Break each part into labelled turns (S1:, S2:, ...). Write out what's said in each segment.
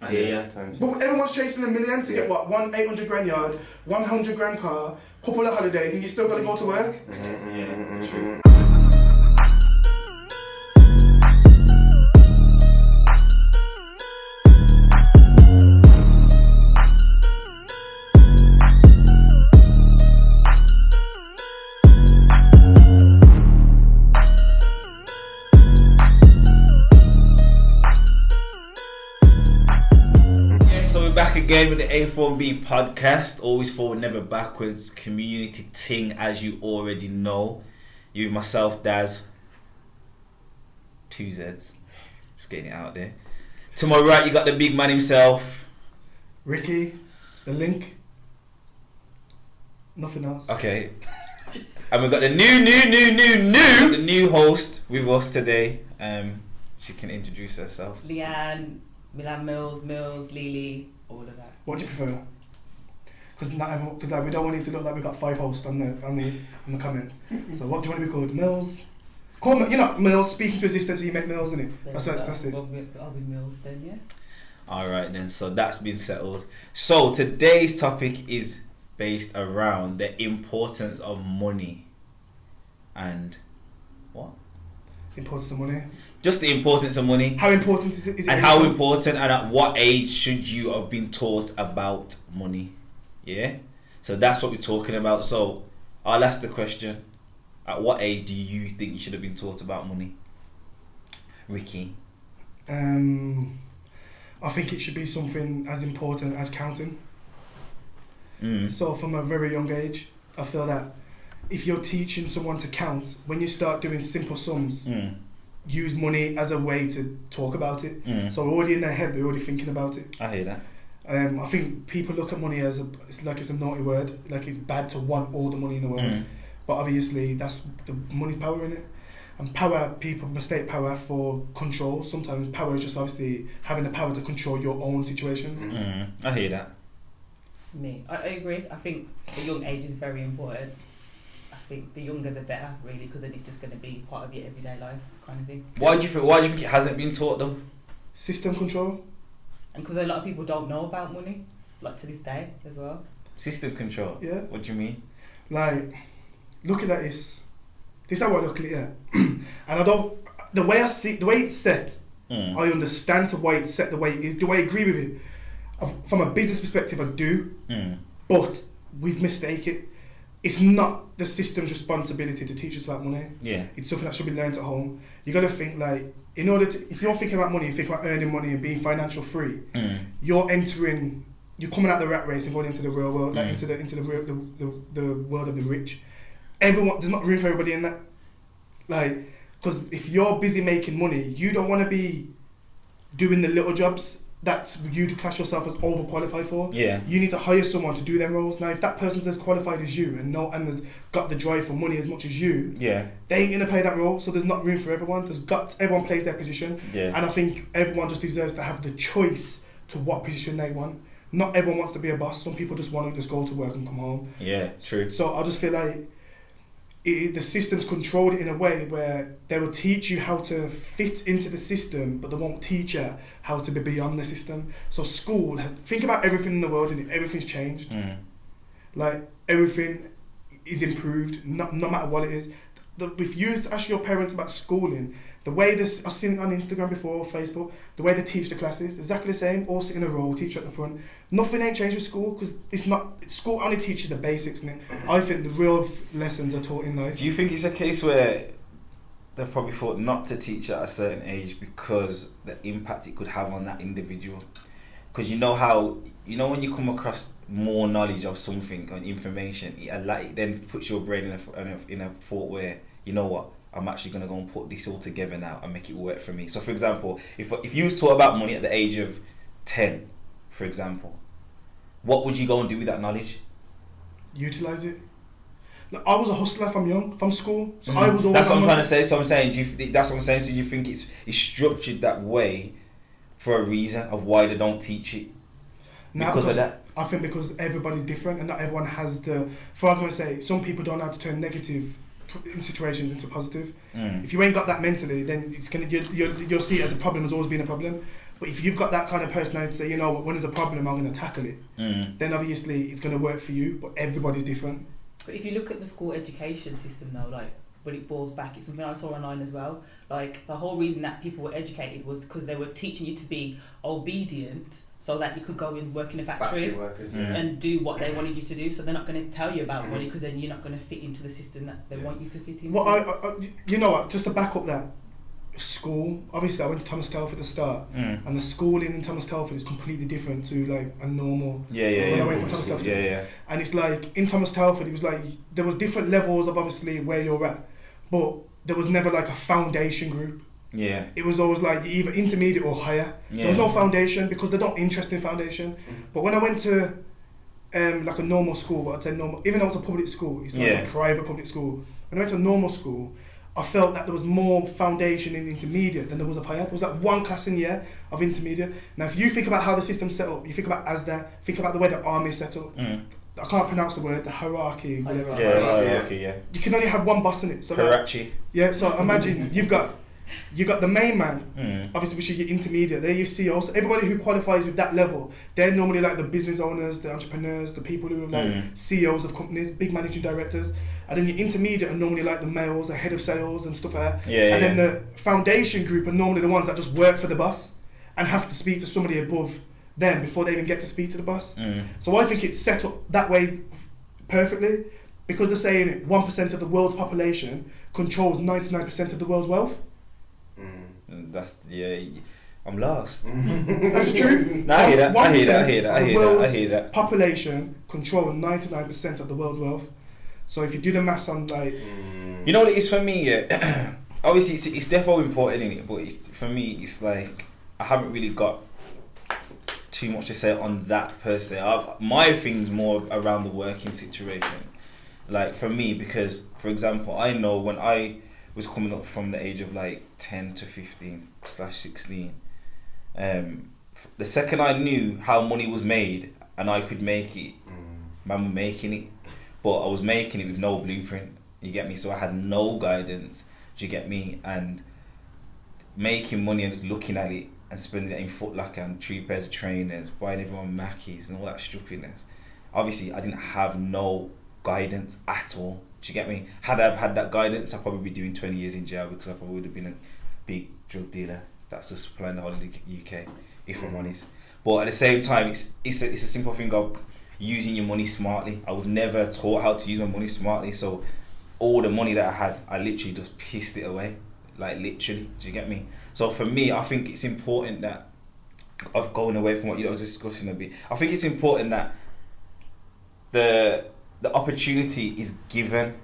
S1: I hear ya.
S2: But everyone's chasing $1 million to get what? 800 grand yard, 100 grand car, couple of holidays, and you still got to go to work.
S1: Yeah, true. Again with the A4B podcast, always forward, never backwards, community ting, as you already know. You, myself, Daz, 2 Z's, just getting it out there. To my right, you got the big man himself,
S2: Ricky, the link, nothing else.
S1: Okay, and we've got the new host with us today. She can introduce herself.
S3: Lianne, Milan Mills, Lily. All of that.
S2: What do you prefer? Because like we don't want it to look like we got 5 hosts on the comments. So what do you want to be called? Mills? Call me, Mills. Speaking to resistance, you make Mills, innit? That's it.
S3: I'll be Mills then, yeah.
S1: All right then. So that's been settled. So today's topic is based around the importance of money, and what?
S2: Importance of money.
S1: Just the importance of money.
S2: How important is it?
S1: And how important, and at what age should you have been taught about money? Yeah? So that's what we're talking about. So I'll ask the question. At what age do you think you should have been taught about money? Ricky?
S2: I think it should be something as important as counting. So from a very young age, I feel that if you're teaching someone to count, when you start doing simple sums, use money as a way to talk about it. So we're already in their head, they're already thinking about it.
S1: I hear that.
S2: I think people look at money as it's a naughty word, like it's bad to want all the money in the world. But obviously that's the money's power in it. And power, people mistake power for control. Sometimes power is just obviously having the power to control your own situations.
S1: I hear that.
S3: I agree. I think the young age is very important. I think the younger the better, really, because then it's just going to be part of your everyday life kind of thing.
S1: Why do you think it hasn't been taught though?
S2: System control. And
S3: because a lot of people don't know about money, like to this day as well.
S1: System control?
S2: Yeah.
S1: What do you mean?
S2: Like, looking at this. This is how I look at it, yeah. And the way it's set, I understand why it's set the way it is. Do I agree with it? From a business perspective, I do. But we've mistaken it. It's not the system's responsibility to teach us about money.
S1: Yeah.
S2: It's something that should be learned at home. You got to think like, if you're thinking about money, you think about earning money and being financial free. You're coming out the rat race and going into the real world, like into the world of the rich. There's not room for everybody in that. Like, because if you're busy making money, you don't want to be doing the little jobs that you'd class yourself as overqualified for.
S1: Yeah.
S2: You need to hire someone to do them roles. Now, if that person's as qualified as you and has got the drive for money as much as you, they ain't gonna play that role. So there's not room for everyone. Everyone plays their position. Yeah. And I think everyone just deserves to have the choice to what position they want. Not everyone wants to be a boss. Some people just want to just go to work and come home. Yeah, true. So I just feel like the system's controlled it in a way where they will teach you how to fit into the system, but they won't teach you how to be beyond the system. So school think about everything in the world, and everything's changed. Like everything is improved, no matter what it is. If you ask your parents about schooling, the way I've seen it on Instagram before, Facebook, the way they teach the classes, exactly the same, all sit in a row, teacher at the front. Nothing ain't changed with school, because school only teaches the basics, and I think the real lessons are taught in life.
S1: Do you think it's a case where they've probably thought not to teach at a certain age because the impact it could have on that individual? Because you know when you come across more knowledge of something or information, it then puts your brain in a thought where, you know what, I'm actually going to go and put this all together now and make it work for me. So for example, if you was taught about money at the age of 10, for example, what would you go and do with that knowledge?
S2: Utilise it. Like, I was a hustler from school, so I was always...
S1: That's what I'm trying to say. So I'm saying, that's what I'm saying. So you think it's structured that way for a reason of why they don't teach it? Because of that?
S2: I think because everybody's different and not everyone has the... For argument's sake, some people don't know how to turn negative in situations into positive. If you ain't got that mentally, then it's gonna you'll see it as a problem. Has always been a problem. But if you've got that kind of personality to say, you know what, when there's a problem, I'm going to tackle it, then obviously it's going to work for you, but everybody's different.
S3: But if you look at the school education system though, like, when it boils back, it's something I saw online as well. Like, the whole reason that people were educated was because they were teaching you to be obedient so that you could go and work in a factory
S4: workers,
S3: and do what they wanted you to do. So they're not going to tell you about money because then you're not going to fit into the system that they want you to fit into.
S2: Well, I, you know what, just to back up that, school, obviously I went to Thomas Telford to start, and the schooling in Thomas Telford is completely different to like a normal when I went from Thomas Telford. And it's like, in Thomas Telford, it was like, there was different levels of obviously where you're at, but there was never like a foundation group. It was always like either intermediate or higher. There was no foundation because they're not interested in foundation. But when I went to like a normal school, but I'd say normal, even though it's a public school, it's not a private public school. When I went to a normal school, I felt that there was more foundation in intermediate than there was of higher. There was like one class in year of intermediate. Now, if you think about how the system's set up, you think about ASDA, think about the way the army is set up. I can't pronounce the word, the hierarchy, whatever.
S1: Hierarchy.
S2: You can only have one boss in it. So
S1: Hierarchy.
S2: So imagine you've got the main man, obviously, which is your intermediate. They're your CEOs. So everybody who qualifies with that level, they're normally like the business owners, the entrepreneurs, the people who are like CEOs of companies, big managing directors. And then your intermediate are normally like the males, the head of sales and stuff like that. Then the foundation group are normally the ones that just work for the boss and have to speak to somebody above them before they even get to speak to the boss. So I think it's set up that way perfectly, because they're saying 1% of the world's population controls 99% of the world's wealth.
S1: That's I'm lost.
S2: That's the truth.
S1: No, I hear that.
S2: Population control 99% of the world's wealth. So if you do the maths on like,
S1: you know what it is for me, obviously it's definitely important in it, but for me it's like I haven't really got too much to say on that per se. My thing's more around the working situation. Like for me, because for example, I know when I was coming up from the age of like 10 to 15/16, the second I knew how money was made and I could make it, man was making it. But I was making it with no blueprint, you get me? So I had no guidance, do you get me? And making money and just looking at it and spending it in Foot Locker and 3 pairs of trainers, buying everyone Mackies and all that stupidness. Obviously, I didn't have no guidance at all, do you get me? Had I had that guidance, I'd probably be doing 20 years in jail, because I probably would have been a big drug dealer that's just supplying the whole of the UK, if I'm honest. But at the same time, it's a simple thing of using your money smartly. I was never taught how to use my money smartly, so all the money that I had, I literally just pissed it away, like literally, do you get me? So for me, I think it's important that, of going away from what you were discussing a bit, I think it's important that the opportunity is given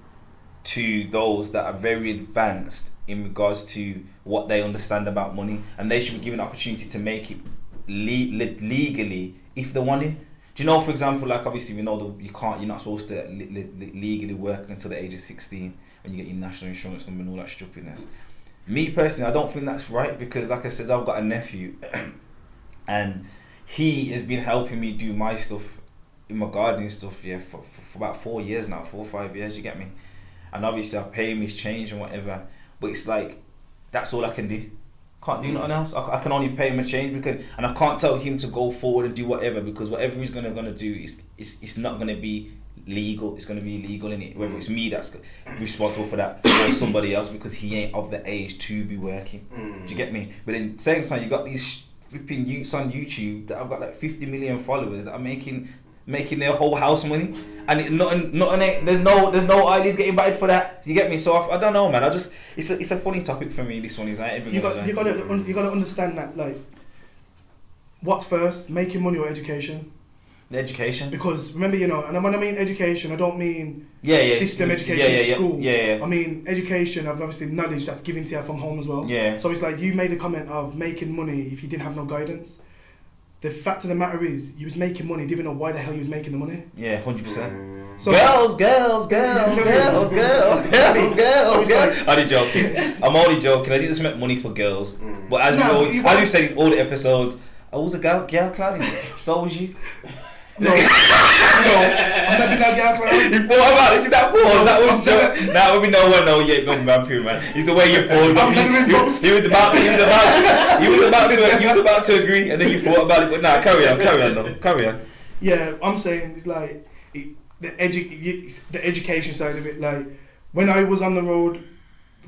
S1: to those that are very advanced in regards to what they understand about money, and they should be given the opportunity to make it legally if they want it. Do you know, for example, like obviously we know that you're not supposed to legally work until the age of 16 when you get your national insurance number and all that stupidness. Me personally, I don't think that's right, because like I said, I've got a nephew and he has been helping me do my stuff, in my gardening stuff, for about 4 years now, 4 or 5 years, you get me? And obviously I pay him his change and whatever, but it's like, that's all I can do. Can't do nothing else. I can only pay him a change, and I can't tell him to go forward and do whatever, because whatever he's gonna do it's not gonna be legal. It's gonna be illegal, innit? Whether it's me that's responsible for that or somebody else, because he ain't of the age to be working. Do you get me? But in same time, you got these flipping youths on YouTube that have got like 50 million followers that are making their whole house money, and there's no ideas getting invited for that. You get me? So I don't know, man. It's a funny topic for me. This one is. You got
S2: to understand that, like, what's first, making money or education?
S1: The education.
S2: Because remember, and when I mean education, I don't mean system education, school. I mean education of obviously knowledge that's given to you from home as well. So it's like you made a comment of making money if you didn't have no guidance. The fact of the matter is, you was making money, didn't know why the hell you was making the money.
S1: 100%.
S2: So
S1: girls. I'm only joking. I didn't just make money for girls. But as you said in all the episodes, I was a girl, Claudia. So was you.
S2: No, I'm not been that girl clown.
S1: You thought about this in that pause. That was just. That would be no one. No, yeah, no vampire man. It's the way you paused. He was about to agree, and then you thought about it. But nah, carry on.
S2: Yeah, I'm saying it's like the education side of it. Like when I was on the road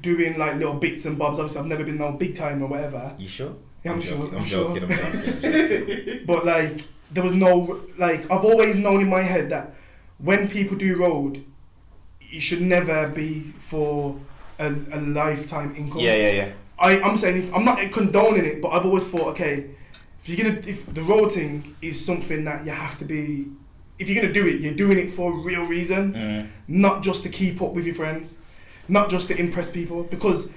S2: doing like little bits and bobs. Obviously, I've never been no big time or whatever.
S1: You sure?
S2: Yeah, I'm sure.
S1: I'm joking.
S2: But like, there was no like. I've always known in my head that when people do road, it should never be for a lifetime income.
S1: Yeah.
S2: I'm saying I'm not condoning it, but I've always thought, okay, if the road thing is something that you have to be, if you're gonna do it, you're doing it for a real reason, not just to keep up with your friends, not just to impress people, because.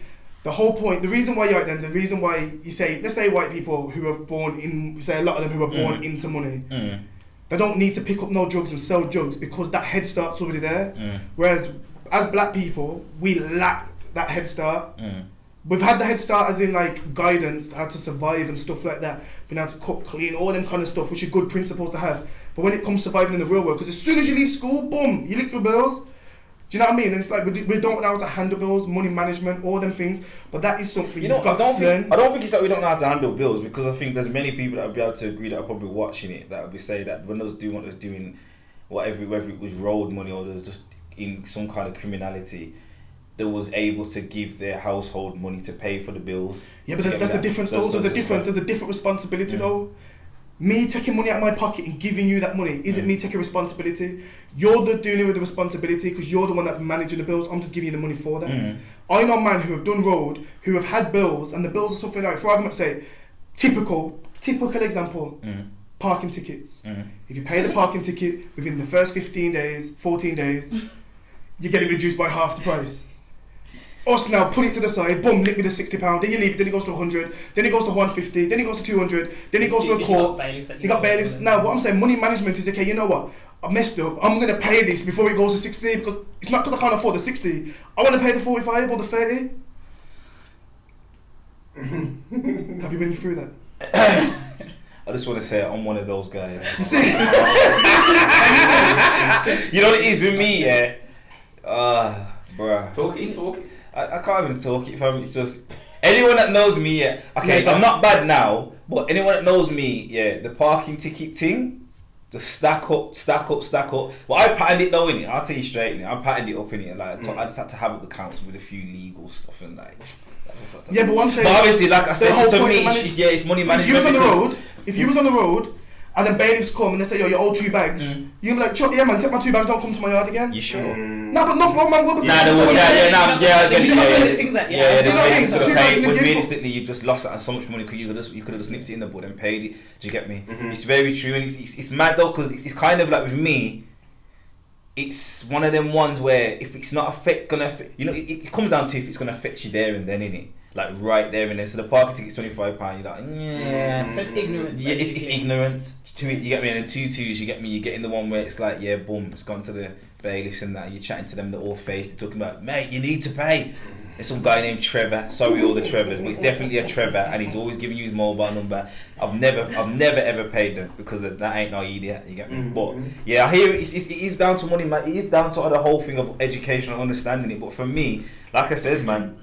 S2: The whole point, the reason why the reason why you say, let's say white people who are born in, say a lot of them who are born into money, they don't need to pick up no drugs and sell drugs because that head start's already there. Whereas as black people, we lacked that head start. We've had the head start as in like guidance, how to survive and stuff like that, being able to cook, clean, all them kind of stuff, which are good principles to have. But when it comes to surviving in the real world, because as soon as you leave school, boom, you lick through bills. Do you know what I mean? And it's like we don't know how to handle bills, money management, all them things. But that is something you've got to learn.
S1: I don't think it's that we don't know how to handle bills, because I think there's many people that will be able to agree that are probably watching it that will be saying that when those doing what they're doing, whether it was road money or there's just in some kind of criminality, they was able to give their household money to pay for the bills. Yeah, but that's the difference though. There's a different responsibility though. Me taking money out of my pocket and giving you that money isn't me taking responsibility. You're doing it with the responsibility because you're the one that's managing the bills. I'm just giving you the money for that. I know men who have done road, who have had bills, and the bills are something like, for argument's sake, typical example, parking tickets. If you pay the parking ticket within the first 15 days, 14 days, you get it reduced by half the price. Us now, put it to the side, boom, nick me the £60, then you leave it, then it goes to 100, then it goes to 150, then it goes to 200, then it goes to a court. You got bailiffs. Now, what I'm saying, money management is, okay, you know what, I messed up, I'm going to pay this before it goes to 60, because it's not because I can't afford the 60, I want to pay the 45 or the 30. Have you been through that? I just want to say I'm one of those guys.
S2: You see?
S1: You know what it is with me, yeah? Bruh.
S4: Talk it.
S1: I can't even talk it, fam. It's just anyone that knows me, yeah. Okay, I'm not bad now, but anyone that knows me, yeah, the parking ticket thing, just stack up. Well, I patterned it though, innit? I'll tell you straight, innit? I patterned it up, innit? Like, I just had to have up the council with a few legal stuff and like.
S2: Yeah, but one thing.
S1: But obviously, like I said, to me, it's money management.
S2: If you was on the road, and then bailiffs come and they say, yo, you owe 2 bags. You're like, yeah man, take my 2 bags, don't come to my yard again.
S1: You sure?
S2: Nah, but not man, what?
S1: But realistically, you just lost out on so much money because you could have just nipped it in the bud and paid it. Do you get me? It's very true, and it's mad though, because it's kind of like with me, it's one of them ones where if it's not gonna affect, you know, it comes down to if it's gonna affect you there and then, innit? Like right there and then. So the parking ticket's £25. You're like, yeah.
S3: So it's ignorance.
S1: Yeah, it's ignorance. To me, you get me. And then 2 twos, you get me. You get in the one where it's like, yeah, boom, it's gone to the bailiffs and that. You're chatting to them, they're all faced. They're talking about, mate, you need to pay. There's some guy named Trevor. Sorry, all the Trevors, but it's definitely a Trevor, and he's always giving you his mobile number. I've never ever paid them because that ain't no idiot. You get me? But yeah, I hear it is down to money, man. It is down to the whole thing of education and understanding it. But for me, like I says, man.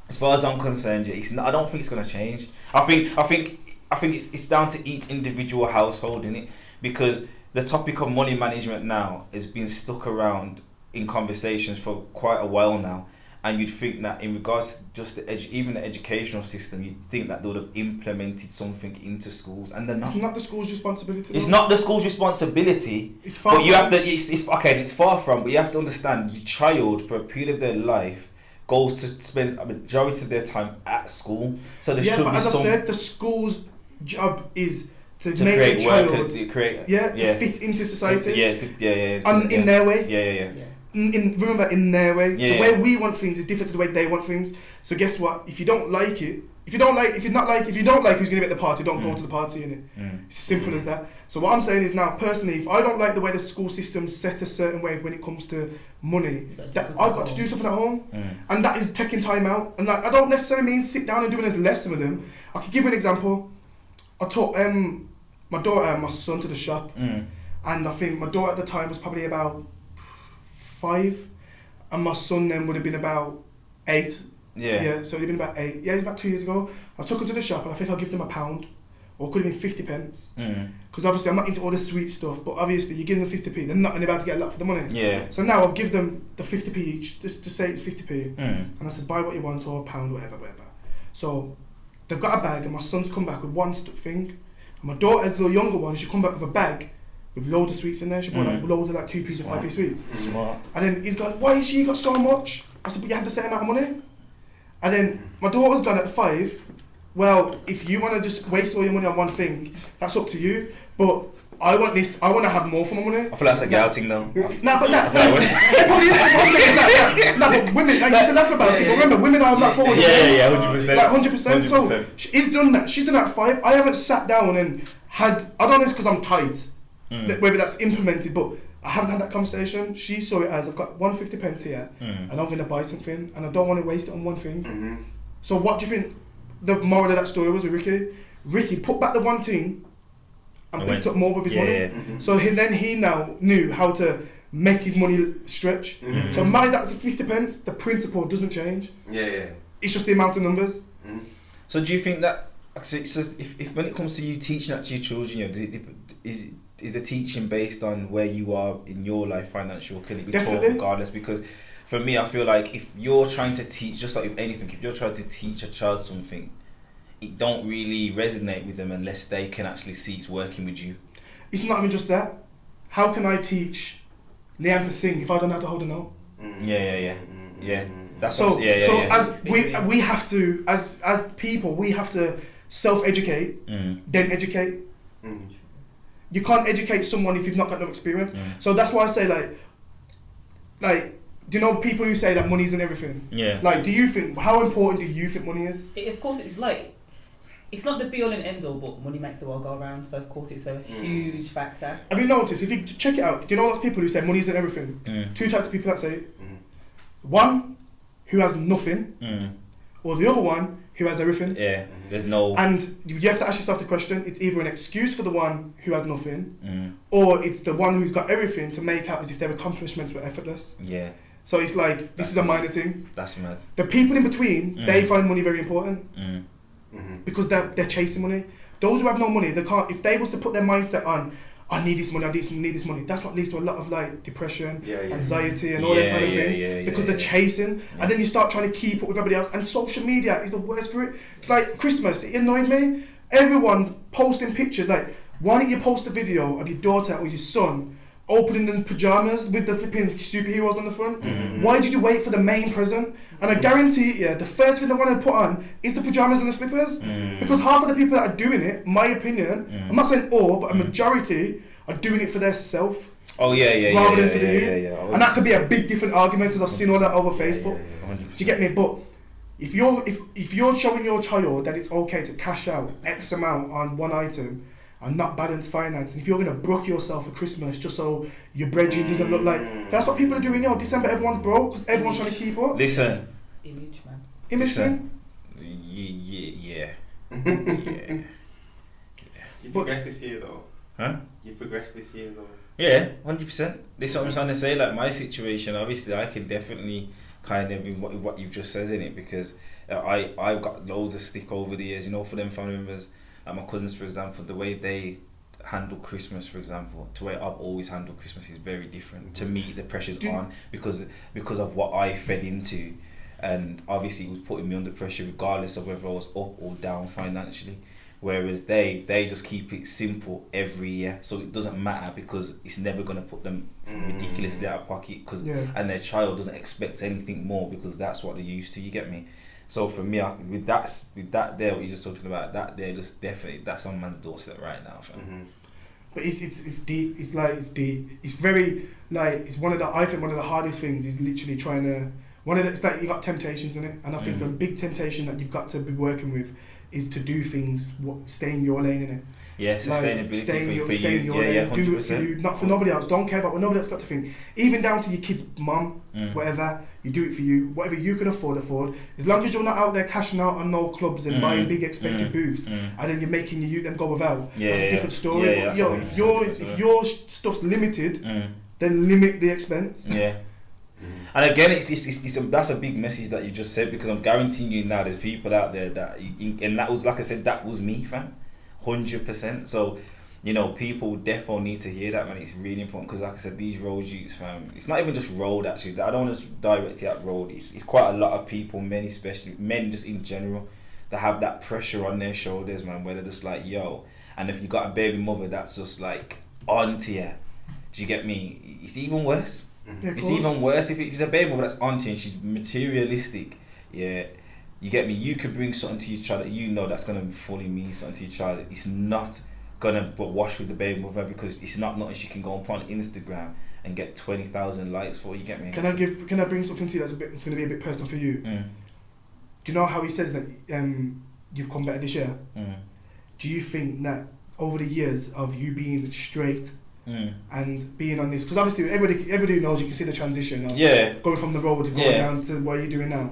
S1: As far as I'm concerned, I don't think it's gonna change. I think it's down to each individual household, innit? Because the topic of money management now has been stuck around in conversations for quite a while now, and you'd think that in regards to just even the educational system, you'd think that they would have implemented something into schools, and they're not.
S2: It's not the school's responsibility.
S1: It's not the school's responsibility.
S2: It's far.
S1: But you have to. It's far from. But you have to understand, your child for a period of their life goes to spend a majority of their time at school, so there should be
S2: as I said, the school's job is to make the child to fit into society. In their way. Remember, in their way. The way we want things is different to the way they want things. So guess what? If you don't like it, if you don't like who's going to be at the party, don't go to the party, innit? It's simple as that. So what I'm saying is now, personally, if I don't like the way the school system's set a certain way when it comes to money, that I've got to do something at home, and that is taking time out. And like, I don't necessarily mean sit down and doing a lesson with them. I could give you an example. I took my daughter and my son to the shop. And I think my daughter at the time was probably about 5, and my son then would have been about 8. Yeah, so he'd been about 8. Yeah, it was about 2 years ago. I took him to the shop, and I think I'll give them £1, or it could have been 50 pence. Because obviously I'm not into all the sweet stuff, but obviously you give them 50p, they're not going to be able to get a lot for the money.
S1: Yeah.
S2: So now I've given them the 50p each, just to say it's 50p, and I says buy what you want, or £1, whatever. So they've got a bag, and my son's come back with one thing, and my daughter's the younger one, she come back with a bag with loads of sweets in there. She bought like loads of like 2-piece or 5-piece sweets.
S1: Smart.
S2: And then he's gone, why has she got so much? I said, but you had the same amount of money. And then my daughter's gone at 5. Well, if you want to just waste all your money on one thing, that's up to you. But I want this. I want to have more for my money.
S1: I feel like that's a girl thing though.
S2: No, but it probably is. No, but women, like you said that about it. But remember, women are like 40.
S1: Yeah, 100%.
S2: Like 100%. So she's done that. She's done that at 5. I haven't sat down and had. I don't know, it's because I'm tight. Whether that's implemented, but I haven't had that conversation. She saw it as, I've got 150 pence here, and I'm going to buy something, and I don't want to waste it on one thing. So what do you think the moral of that story was with Ricky? Ricky put back the one thing and picked up more with his money. So he now knew how to make his money stretch. So my that's 50 pence, the principle doesn't change. It's just the amount of numbers.
S1: So do you think that, so if when it comes to you teaching that to your children, you know, is the teaching based on where you are in your life financial? Can it be taught regardless? Because for me, I feel like if you're trying to teach, just like with anything, if you're trying to teach a child something, it don't really resonate with them unless they can actually see it's working with you.
S2: It's not even just that. How can I teach Lianne to sing if I don't know how to hold a note?
S1: Yeah. That's
S2: so.
S1: Yeah.
S2: As we have to, as people, we have to self-educate, then educate. You can't educate someone if you've not got no experience. So that's why I say like, do you know people who say that money isn't everything?
S1: Yeah.
S2: Like, how important do you think money is?
S3: Of course, it's like, it's not the be all and end all, but money makes the world go around. So of course, it's a huge factor.
S2: Have you noticed? If you check it out, do you know those people who say money isn't everything? 2 types of people that say it. One who has nothing, or the other one who has everything.
S1: Yeah. There's no.
S2: And you have to ask yourself the question: it's either an excuse for the one who has nothing, or it's the one who's got everything to make out as if their accomplishments were effortless.
S1: Yeah.
S2: So it's like, this is a minor thing.
S1: That's mad.
S2: The people in between, they find money very important because they're chasing money. Those who have no money, they can't. If they was to put their mindset on, I need this money, I need this money, that's what leads to a lot of like depression, anxiety, and all that kind of things. Because they're chasing, and then you start trying to keep up with everybody else. And social media is the worst for it. It's like Christmas. It annoyed me. Everyone's posting pictures. Like, why don't you post a video of your daughter or your son opening in pajamas with the flipping superheroes on the front? Why did you wait for the main present? And I guarantee you, the first thing they want to put on is the pajamas and the slippers. Because half of the people that are doing it, my opinion, I'm not saying all, but a majority are doing it for their self. Rather than for you. And that could be a big different argument, because I've seen all that over Facebook. Do you get me? But if you're showing your child that it's okay to cash out X amount on one item and not balance finance, and if you're going to brook yourself for Christmas just so your breading doesn't look like, that's what people are doing now. December, everyone's broke because everyone's trying to keep up.
S1: Listen.
S3: Image, man.
S2: Image thing?
S1: Yeah.
S4: You progressed this year though.
S1: Huh?
S4: You progressed this year though.
S1: Yeah, 100%. This is what I'm trying to say. Like, my situation, obviously, I can definitely kind of in what you've just said in it, because I've got loads of stick over the years, you know, for them family members. My cousins, for example, the way they handle Christmas, for example, to the way I've always handled Christmas is very different. To me, the pressure's on because of what I fed into, and obviously it was putting me under pressure regardless of whether I was up or down financially. Whereas they just keep it simple every year, so it doesn't matter, because it's never going to put them ridiculously out of pocket, and their child doesn't expect anything more because that's what they're used to. You get me? So for me, with that there, what you're just talking about, that there, just definitely, that's on man's doorstep right now.
S2: But it's deep. It's deep. It's very like, it's I think one of the hardest things is literally trying to. It's like you got temptations in it, and I think a big temptation that you've got to be working with is to do things, stay in your lane in it.
S1: Yeah, sustainability
S2: stay in your lane, do it for
S1: 100%.
S2: you, not for nobody else. Don't care about what nobody else got to think. Even down to your kid's mum, whatever, you do it for you. Whatever you can afford. As long as you're not out there cashing out on no clubs and buying big expensive booths, and then you're making your youth them go without. That's a different story. But, if your stuff's limited, then limit the expense.
S1: Yeah. And again, that's a big message that you just said, because I'm guaranteeing you now there's people out there that, and that was, like I said, that was me, fam, 100%. So, people definitely need to hear that, man. It's really important, because like I said, these road youths, fam, it's not even just road, actually. I don't want to direct it at road. It's quite a lot of people, men especially, men just in general, that have that pressure on their shoulders, man, where they're just like, yo, and if you got a baby mother that's just like on to you, do you get me? It's even worse.
S2: Yeah,
S1: it's even worse if it's a baby mother that's on to you and she's materialistic. Yeah, you get me? You could bring something to your child that that's going to fully mean something to your child. It's not going to wash with the baby mother, because it's not nothing she can go and put on Instagram and get 20,000 likes for. You get me?
S2: Can I bring something to you that's going to be a bit personal for you? Do you know how he says that you've come better this year? Do you think that over the years of you being straight and being on this, because obviously everybody knows, you can see the transition of going from the road to going down to what you're doing now.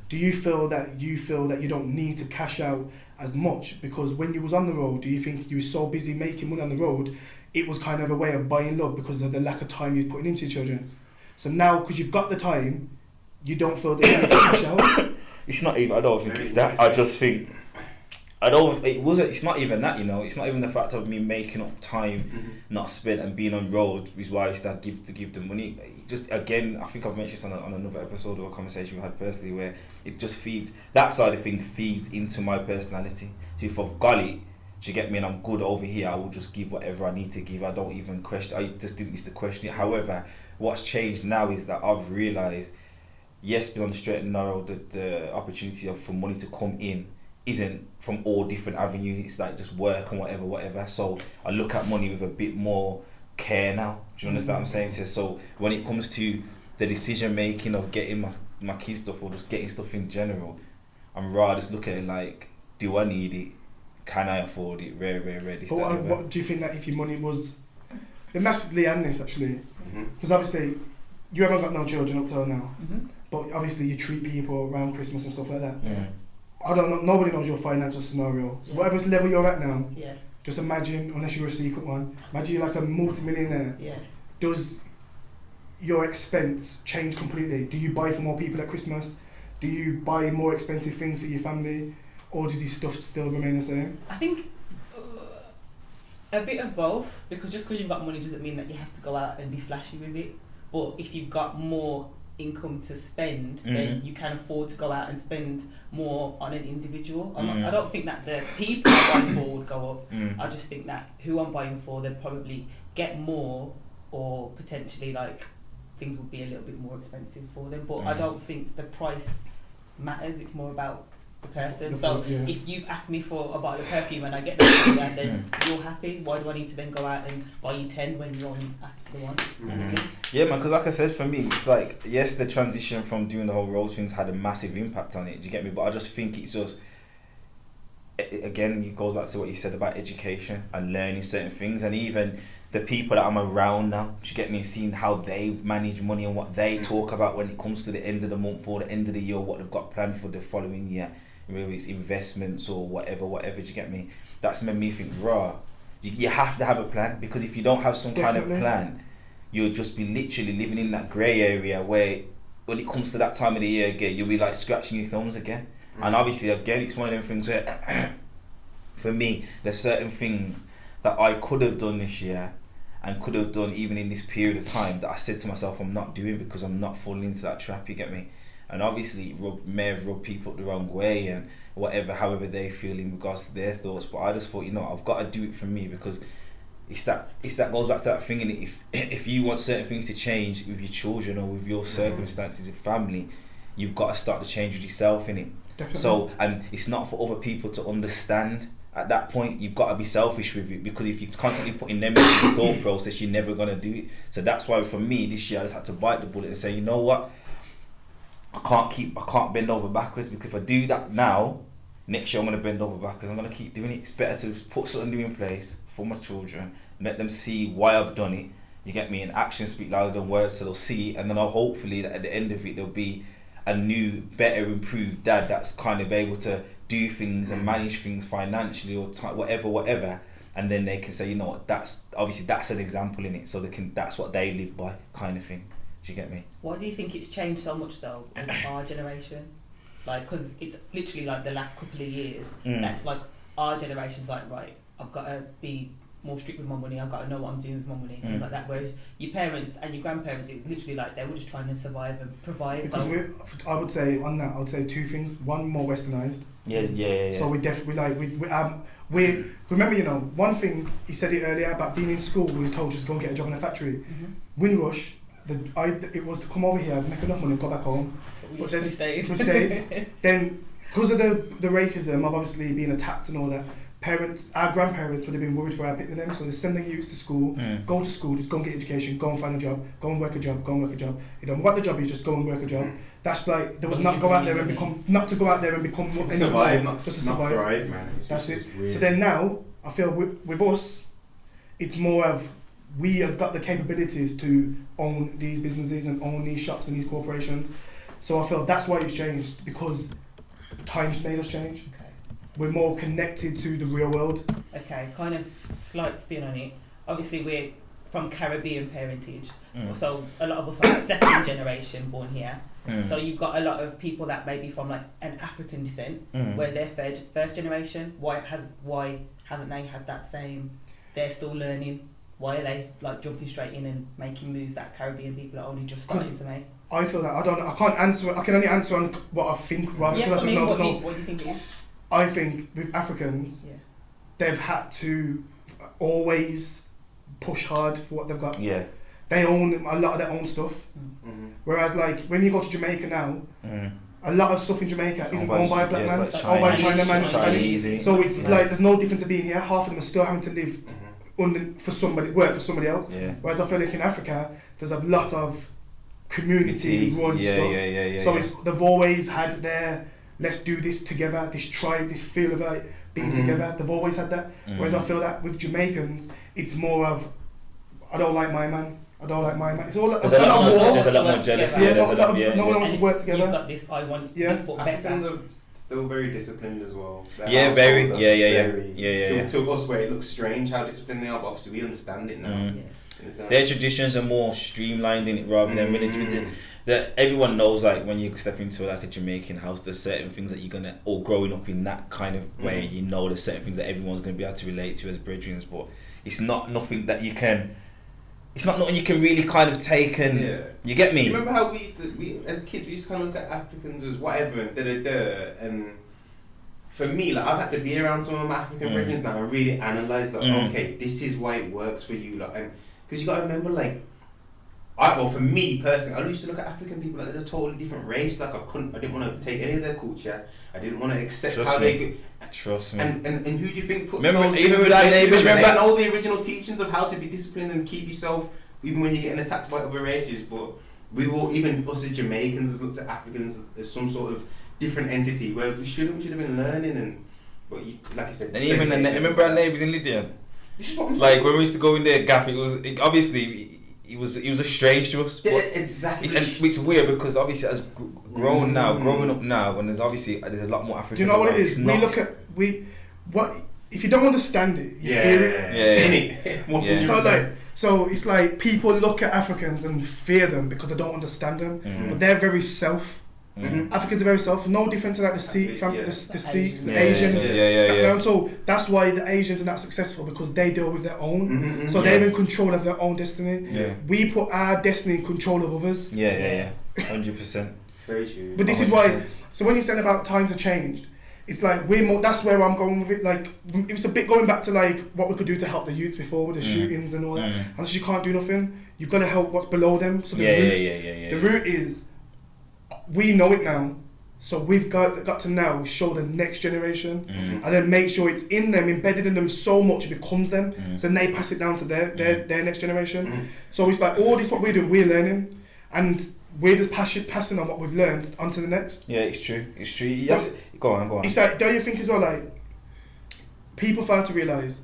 S2: Do you feel that you don't need to cash out as much, because when you was on the road, do you think you were so busy making money on the road, it was kind of a way of buying love because of the lack of time you're putting into your children? So now, because you've got the time, you don't feel that you need to cash out?
S1: It's not even, I don't think it's that. I just think, it's not even that, it's not even the fact of me making up time, not spent, and being on road is why I used to give the money. Just, again, I think I've mentioned this on another episode of a conversation we had personally, where it just feeds, that side of things feeds into my personality. So if I've got it, do you get me, and I'm good over here, I will just give whatever I need to give. I don't even question, I just didn't used to question it. However, what's changed now is that I've realised, yes, being on the straight and narrow, the opportunity for money to come in isn't from all different avenues. It's like just work and whatever. So I look at money with a bit more care now. Do you understand what I'm saying? So when it comes to the decision making of getting my kids stuff, or just getting stuff in general, I'm rather just looking at it like, do I need it? Can I afford it? Rare.
S2: But what do you think that if your money was... It massively and this, actually. Because obviously, you haven't got no children up till now. But obviously you treat people around Christmas and stuff like that. I don't know, nobody knows your financial scenario. So whatever level you're at now, just imagine, unless you're a secret one, imagine you're like a multi-millionaire. Does your expense change completely? Do you buy for more people at Christmas? Do you buy more expensive things for your family? Or does this stuff still remain the same?
S3: I think a bit of both, because just because you've got money doesn't mean that you have to go out and be flashy with it. But if you've got more income to spend, then you can afford to go out and spend more on an individual. I don't think that the people I'm buying for would go up. I just think that who I'm buying for, they'd probably get more, or potentially like things would be a little bit more expensive for them. But I don't think the price matters. It's more about the person. If you've asked me for a bottle of perfume and I get that, and then you're happy, why do I need to then go out and buy you 10 when you only asked for the one?
S1: Yeah, man, because like I said, for me, it's like, yes, the transition from doing the whole road things had a massive impact on it, do you get me? But I just think it's just, again, it goes back to what you said about education and learning certain things, and even the people that I'm around now, do you get me, seeing how they manage money and what they talk about when it comes to the end of the month or the end of the year, what they've got planned for the following year, whether it's investments or whatever, do you get me? That's made me think, you have to have a plan, because if you don't have some kind of plan, you'll just be literally living in that grey area where when it comes to that time of the year again, you'll be like scratching your thumbs again. And obviously, again, it's one of them things where, for me, there's certain things that I could have done this year and could have done even in this period of time that I said to myself I'm not doing, because I'm not falling into that trap, you get me? And obviously it may have rubbed people the wrong way and however they feel in regards to their thoughts, but I just thought, I've got to do it for me, because it's that goes back to that thing, and if you want certain things to change with your children or with your circumstances of family, you've got to start to change with yourself, innit?
S2: Definitely. So,
S1: and it's not for other people to understand. At that point, you've got to be selfish with it, because if you're constantly putting them into the thought process, you're never going to do it. So that's why for me this year I just had to bite the bullet and say, you know what, I can't bend over backwards, because if I do that now next year I'm going to bend over backwards. I'm going to keep doing it. It's better to put something new in place for my children, let them see why I've done it. You get me? And actions speak louder than words, so they'll see it, and then I'll hopefully at the end of it there'll be a new, better, improved dad that's kind of able to do things and manage things financially or whatever, and then they can say, you know what, that's an example in it, so that's what they live by, kind of thing. Do you get me?
S3: Why do you think it's changed so much though in our generation? Like, because it's literally like the last couple of years that's like our generation's like, right, I've got to be more strict with my money, I've got to know what I'm doing with my money, things like that. Whereas your parents and your grandparents, it's literally like they were just trying to survive and provide.
S2: Because I would say on that, I would say two things. One, more westernized.
S1: Yeah.
S2: So we definitely we remember, you know, one thing he said it earlier about being in school. We was told just go and get a job in a factory. Windrush. It was to come over here, make enough money, and go back home. But then we stayed. Then because of the racism of obviously being attacked and all that. Our grandparents would have been worried for our bit with them, so they send their youths to school, go to school, just go and get education, go and find a job, go and work a job. You don't know what the job is, just go and work a job. That's like, there was not to go out there and become
S4: survive, not to
S2: survive.
S4: Thrive, man.
S2: That's it. So then now, I feel with us, it's more of, we have got the capabilities to own these businesses and own these shops and these corporations. So I feel that's why it's changed, because times made us change. We're more connected to the real world.
S3: Okay, kind of slight spin on it. Obviously, we're from Caribbean parentage, so a lot of us are second generation born here. So you've got a lot of people that may be from like an African descent, where they're first generation. Why haven't they had that same? They're still learning. Why are they like jumping straight in and making moves that Caribbean people are only just starting to make?
S2: I feel that I can't answer. I can only answer on what I think rather than
S3: what do you think it is?
S2: I think with Africans, they've had to always push hard for what they've got. Yeah. They own a lot of their own stuff. Whereas like when you go to Jamaica now, a lot of stuff in Jamaica isn't owned by a black man, it's owned by Chinaman, Spanish. So it's like there's no difference to being here. Half of them are still having to live work for somebody else. Yeah. Whereas I feel like in Africa, there's a lot of community run stuff. So they've always had their let's do this together, this tribe, this feel of like being together. They've always had that. Whereas I feel that with Jamaicans, it's more of, I don't like my man. It's all
S1: there's a lot more jealousy.
S2: No one wants to work together.
S3: You've got this, I want this, but better.
S4: Africans are still very disciplined as well.
S1: Yeah.
S4: To us, where it looks strange how disciplined they are, but obviously we understand it now.
S1: Their traditions are more streamlined in it rather than military. That everyone knows, like when you step into like a Jamaican house, there's certain things that you're gonna, or growing up in that kind of way, you know there's certain things that everyone's gonna be able to relate to as brethren, but it's not nothing that you can. It's not nothing you can really kind of take and you get me.
S4: You remember how we as kids we used to kind of look at Africans as whatever and for me, like I've had to be around some of my African brethren now and really analyse like okay, this is why it works for you, like, and because you got to remember like. For me personally, I used to look at African people like they're a totally different race. Like I didn't want to take any of their culture. I didn't want to accept how they go.
S1: Trust me.
S4: And who do you think puts
S1: remember,
S4: those things
S1: with our neighbours?
S4: Remember all the original teachings of how to be disciplined and keep yourself, even when you're getting attacked by other races. But we will, even us as Jamaicans, has looked at Africans as some sort of different entity where we should have been learning. But like I said,
S1: and even remember our neighbours in Lianne.
S4: This is what I'm
S1: saying.
S4: Like
S1: when we used to go in there, Gaff, obviously. He was a strange to us.
S4: Yeah, exactly.
S1: And it's weird because obviously as growing up now, when there's a lot more African.
S2: Do you know what it is? If you don't understand it, you fear it. So it's like people look at Africans and fear them because they don't understand them, but they're very self. Africans are very self, no different to like the Sikhs, the Asian background. So that's why the Asians are not successful, because they deal with their own. So they're in control of their own destiny. We put our destiny in control of others.
S1: 100%.
S4: Very true.
S2: But this is why. So when you said about times have changed, it's like that's where I'm going with it. Like it was a bit going back to like what we could do to help the youths before with the shootings and all that. Unless you can't do nothing, you've got to help what's below them. So the root is. We know it now, so we've got to now show the next generation, and then make sure it's in them, embedded in them so much it becomes them. So then they pass it down to their next generation. So it's like all this what we're doing, we're learning, and we're just passing on what we've learned onto the next.
S1: Yeah, it's true. It's true. Yes. Go on.
S2: It's like, don't you think as well, like, people fail to realise,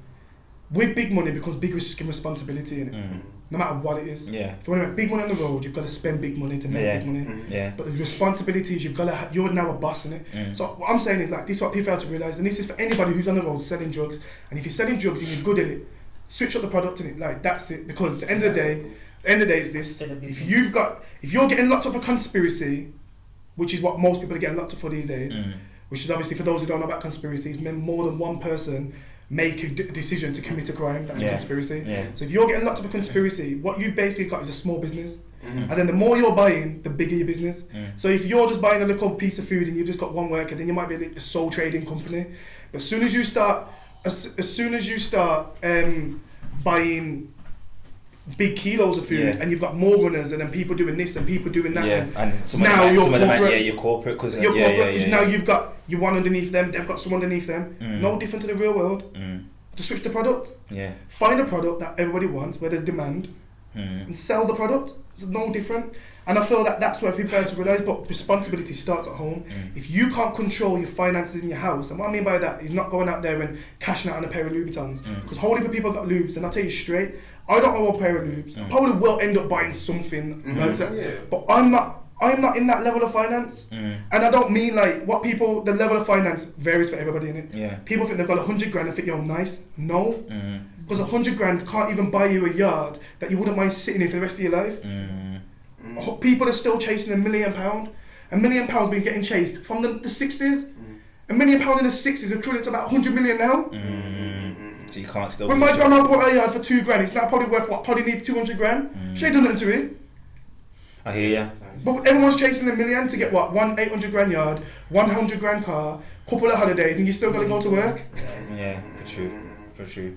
S2: with big money becomes big risk and responsibility in it. No matter what it is.
S1: Yeah.
S2: If you want to make big money on the road, you've got to spend big money to make big money.
S1: Yeah.
S2: But the responsibility is you're now a boss in it. So what I'm saying is, like, this is what people fail to realise, and this is for anybody who's on the road selling drugs. And if you're selling drugs and you're good at it, switch up the product in it. Like, that's it. Because at the end of the day, is this: if you're getting locked up for conspiracy, which is what most people are getting locked up for these days, which is obviously, for those who don't know about conspiracies, more than one person make a decision to commit a crime. That's a conspiracy. So if you're getting locked up for conspiracy, what you've basically got is a small business. And then the more you're buying, the bigger your business. So if you're just buying a little piece of food and you've just got one worker, then you might be a sole trading company. But as soon as you start buying big kilos of food, and you've got more runners, and then people doing this and people doing that,
S1: and
S2: now you're
S1: corporate, because
S2: now you've got you one underneath them, they've got someone underneath them. No different to the real world. To switch the product, find a product that everybody wants, where there's demand, and sell the product. It's no different. And I feel that that's where people fail to realise, but responsibility starts at home. If you can't control your finances in your house, and what I mean by that is not going out there and cashing out on a pair of Louboutins, because whole heap of people got Loubs, and I'll tell you straight, I don't own a pair of Loubs. I probably will end up buying something, but I'm not in that level of finance. And I don't mean like the level of finance varies for everybody in it. People think they've got 100 grand and think you're nice. No. Because 100 grand can't even buy you a yard that you wouldn't mind sitting in for the rest of your life. People are still chasing £1 million. £1 million been getting chased from the 60s. £1 million in the 60s is equivalent to about 100 million now.
S1: So you can't still.
S2: When my grandma bought her yard for £2 grand, it's now probably worth what? Probably need 200 grand. She ain't done nothing to it.
S1: I hear ya.
S2: But everyone's chasing $1 million to get what? One 800 grand yard, 100 grand car, couple of holidays, and you still got to go to work.
S1: Yeah, for true.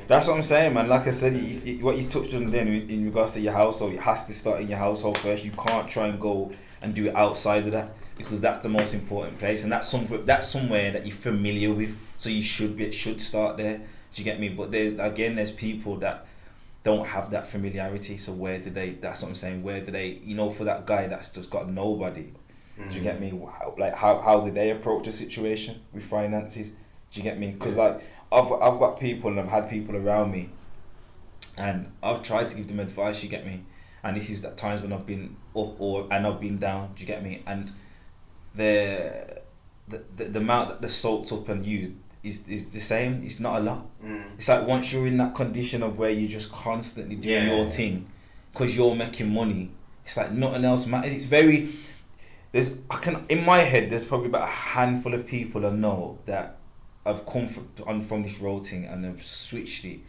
S1: That's what I'm saying, man. Like I said, what you touched on then in regards to your household, it has to start in your household first. You can't try and go and do it outside of that, because that's the most important place, and that's somewhere that you're familiar with. So you should start there. Do you get me? But there's people that don't have that familiarity. So where do they? That's what I'm saying. Where do they? For that guy that's just got nobody. Do you get me? How do they approach the situation with finances? Do you get me? Because like I've got people, and I've had people around me, and I've tried to give them advice. You get me? And this is at times when I've been up and I've been down. Do you get me? And the amount that the salt's up and used is the same. It's not a lot. It's like once you're in that condition of where you just constantly doing your thing, because you're making money, it's like nothing else matters. It's very in my head there's probably about a handful of people I know that have come from this road thing and have switched it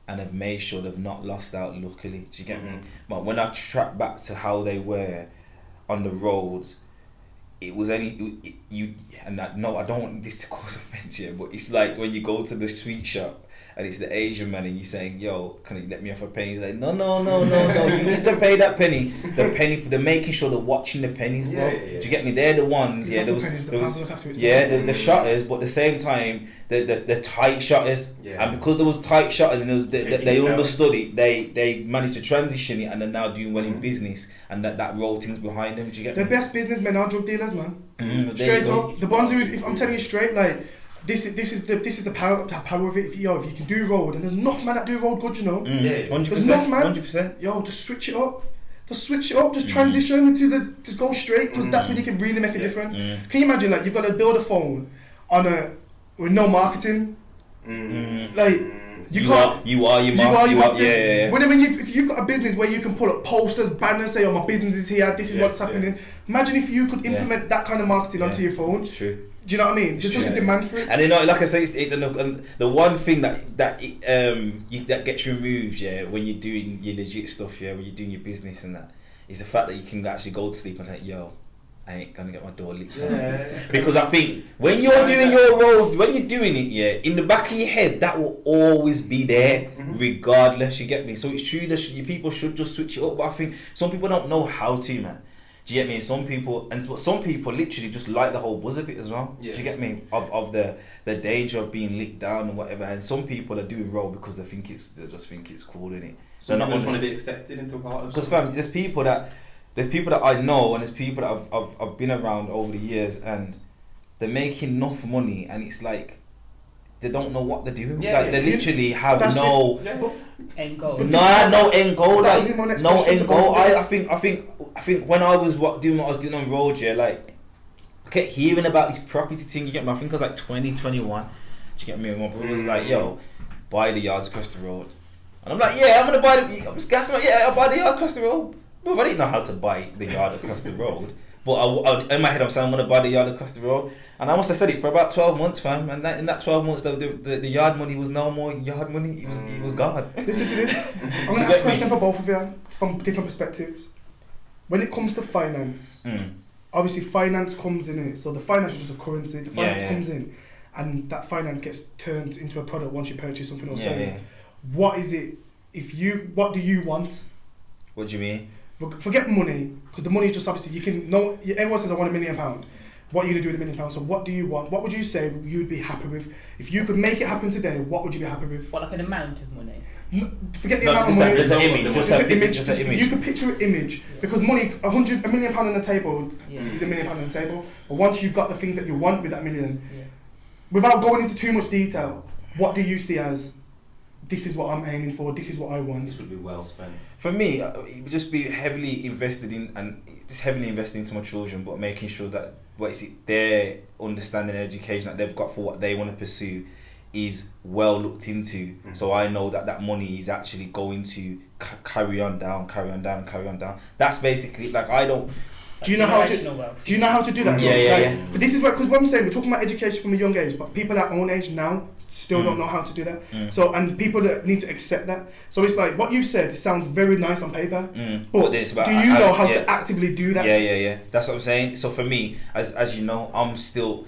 S1: and have made sure they've not lost out, luckily. Do you get me? But when I track back to how they were on the roads, it was only I don't want this to cause offence here, but it's like when you go to the sweet shop and it's the Asian man and you're saying, yo, can you let me off a penny? He's like, no, you need to pay that penny. They're making sure they're watching the pennies, bro. Do you get me? They're the ones, the shutters, but at the same time, the tight shutters. And because there was tight shutters and they understood it, they managed to transition it, and they're now doing well in business, and that roll things behind them. Do you get me?
S2: The best businessmen are drug dealers, man. Straight up. The ones who, if I'm telling you straight, like, This is the power of it. If you can do road, and there's enough man that do road good,
S1: 100%.
S2: There's enough man.
S1: 100%.
S2: Yo, just switch it up. Just transition into just go straight, because that's when you can really make a difference. Can you imagine, like, you've got to build a phone with no marketing, like. You are your marketing. Yeah. When if you've got a business where you can pull up posters, banners, say, "Oh, my business is here. This is what's happening." Imagine if you could implement that kind of marketing onto your phone.
S1: It's true.
S2: Do you know what I mean? Just a demand for it.
S1: And like I say, the one thing that gets removed, when you're doing your legit stuff, when you're doing your business and that, is the fact that you can actually go to sleep and think, yo, I ain't gonna get my door licked. Because I think when you're doing your road, when you're doing it, in the back of your head, that will always be there, regardless. You get me? So it's true that people should just switch it up. But I think some people don't know how to, man. Do you get me? Some people literally just like the whole buzz of it as well. Do you get me? Of the danger of being licked down and whatever. And some people are doing road because they just think it's cool, innit?
S4: So they just want to be accepted into part of.
S1: Because fam, there's people that there's people that I know and there's people that I've been around over the years, and they're making enough money, and it's like they don't know what they're doing.
S4: Yeah,
S1: like they literally have no
S3: end goal.
S1: no end goal. Like no end goal. I think when I was doing what I was doing on road, yeah, like I kept hearing about this property thing. You get me? I think it was like 2021. Do you get me? And my brother was like, "Yo, buy the yards across the road," and I'm like, "Yeah, I'm gonna buy the." I'm just gassing like, "Yeah, I'll buy the yard across the road." But I didn't know how to buy the yard across the road. But I, in my head, I'm saying I'm gonna buy the yard across the road, and I must have said it for about 12 months, fam. And in that 12 months, the yard money was no more yard money. It was gone.
S2: Listen to this. I'm gonna ask a question for both of you from different perspectives. When it comes to finance, obviously finance comes in it. So the finance is just a currency. The finance comes in, and that finance gets turned into a product once you purchase something or service. What is it? What do you want?
S1: What do you mean?
S2: Forget money, because the money is just obviously everyone says I want £1 million. What are you gonna do with £1 million? So what do you want? What would you say you'd be happy with if you could make it happen today? What would you be happy with?
S3: What, like an amount of money?
S2: Forget the amount of money.
S1: Just an image. Just an image.
S2: If you could picture an image, because money, £1 million on the table is £1 million on the table. But once you've got the things that you want with that million, without going into too much detail, what do you see as? This is what I'm aiming for. This is what I want.
S4: This would be well spent.
S1: For me, it would just be heavily invested in, and just heavily investing into my children, but making sure that their understanding and education that they've got for what they want to pursue is well looked into. So I know that money is actually going to carry on down. That's basically like I don't.
S2: Do you know how to? Do you know how to do that?
S1: Yeah.
S2: But this is what, because what I'm saying, we're talking about education from a young age, but people at our own age now still don't know how to do that. So, and people that need to accept that. So it's like what you said sounds very nice on paper, but it's about, do you know how to actively do that?
S1: Yeah. That's what I'm saying. So for me, as you know, obviously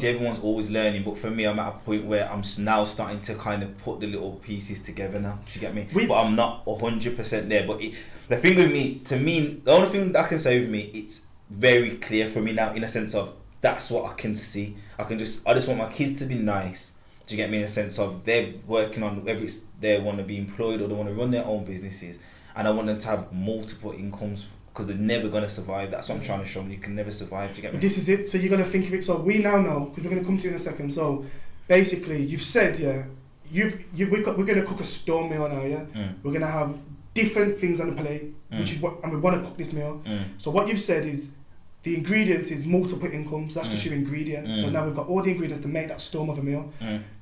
S1: everyone's always learning, but for me, I'm at a point where I'm now starting to kind of put the little pieces together now. Do you get me? But I'm not 100% there. But the thing with me, to me, the only thing that I can say with me, it's very clear for me now, in a sense of that's what I can see. I just want my kids to be nice. Do you get me? In a sense of they're working on whether it's they want to be employed or they want to run their own businesses, and I want them to have multiple incomes, because they're never going to survive. That's what I'm trying to show them. You can never survive. Do you get me?
S2: This is it. So you're going to think of it. So we now know, because we're going to come to you in a second. So basically, you've said, we're going to cook a storm meal now, We're going to have different things on the plate, which is what, and we want to cook this meal. So what you've said is, the ingredients is multiple incomes. That's just your ingredients. So now we've got all the ingredients to make that storm of a meal.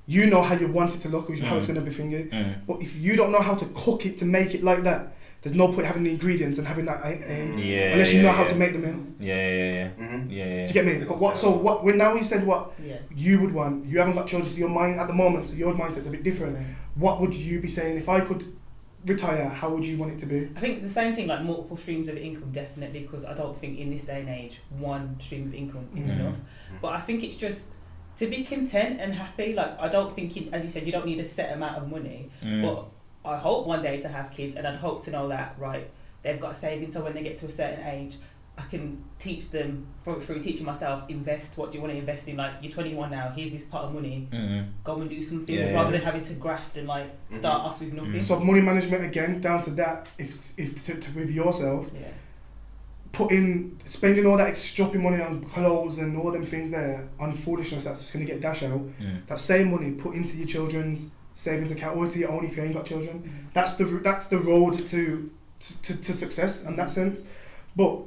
S2: You know how you want it to look, how it's going to be fingered. But if you don't know how to cook it to make it like that, there's no point having the ingredients and having that unless you know how to make the meal.
S1: Yeah.
S2: Do you get me? But when now we said what you would want, you haven't got children, so your mind at the moment, so your mindset's a bit different. What would you be saying if I could retire? How would you want it to be?
S3: I think the same thing, like multiple streams of income, definitely, because I don't think in this day and age one stream of income is enough. But I think it's just to be content and happy. Like I don't think, as you said, you don't need a set amount of money, but I hope one day to have kids, and I'd hope to know that they've got savings, so when they get to a certain age, I can teach them through teaching myself. Invest. What do you want to invest in? Like you're 21 now. Here's this pot of money. Go and do something rather than having to graft and start us with nothing.
S2: So money management again, down to that. If with yourself, spending all that shopping money on clothes and all them things there on foolishness that's just going to get dash out. That same money put into your children's savings account or to your own if you ain't got children. That's the road to success in that sense. But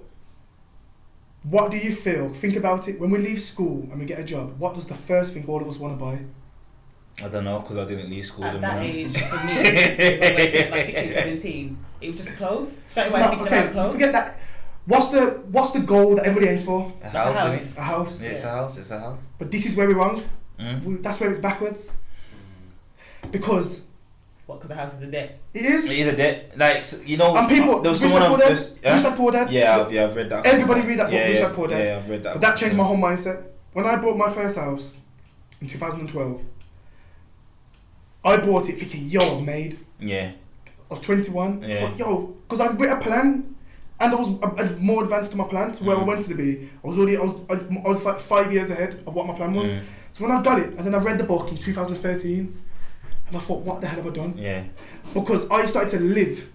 S2: what do you feel? Think about it. When we leave school and we get a job, what does the first thing all of us want to buy?
S1: I don't know, because I didn't leave school.
S3: At that age, for me, it was like 16, 17. It was just clothes. Straight away thinking about clothes.
S2: Forget that. What's the goal that everybody aims for?
S1: A house.
S2: A house.
S1: Yeah, it's a house.
S2: But this is where we're wrong. That's where it's backwards. Because.
S3: What? Because the house is a debt.
S2: It is.
S1: It is a debt. Like you know.
S2: And people. Rich Dad Poor Dad.
S1: Yeah, I've read that.
S2: Everybody read that book, Rich Dad Poor Dad.
S1: Yeah, I've read that.
S2: But that changed my whole mindset. When I bought my first house in 2012, I bought it thinking, yo, I've made.
S1: Yeah.
S2: I was 21.
S1: Yeah.
S2: I thought, yo, because I've written a plan, and I was more advanced to my plan to where I wanted to be. I was like 5 years ahead of what my plan was. So when I got it, and then I read the book in 2013, and I thought, what the hell have I done?
S1: Yeah.
S2: Because I started to live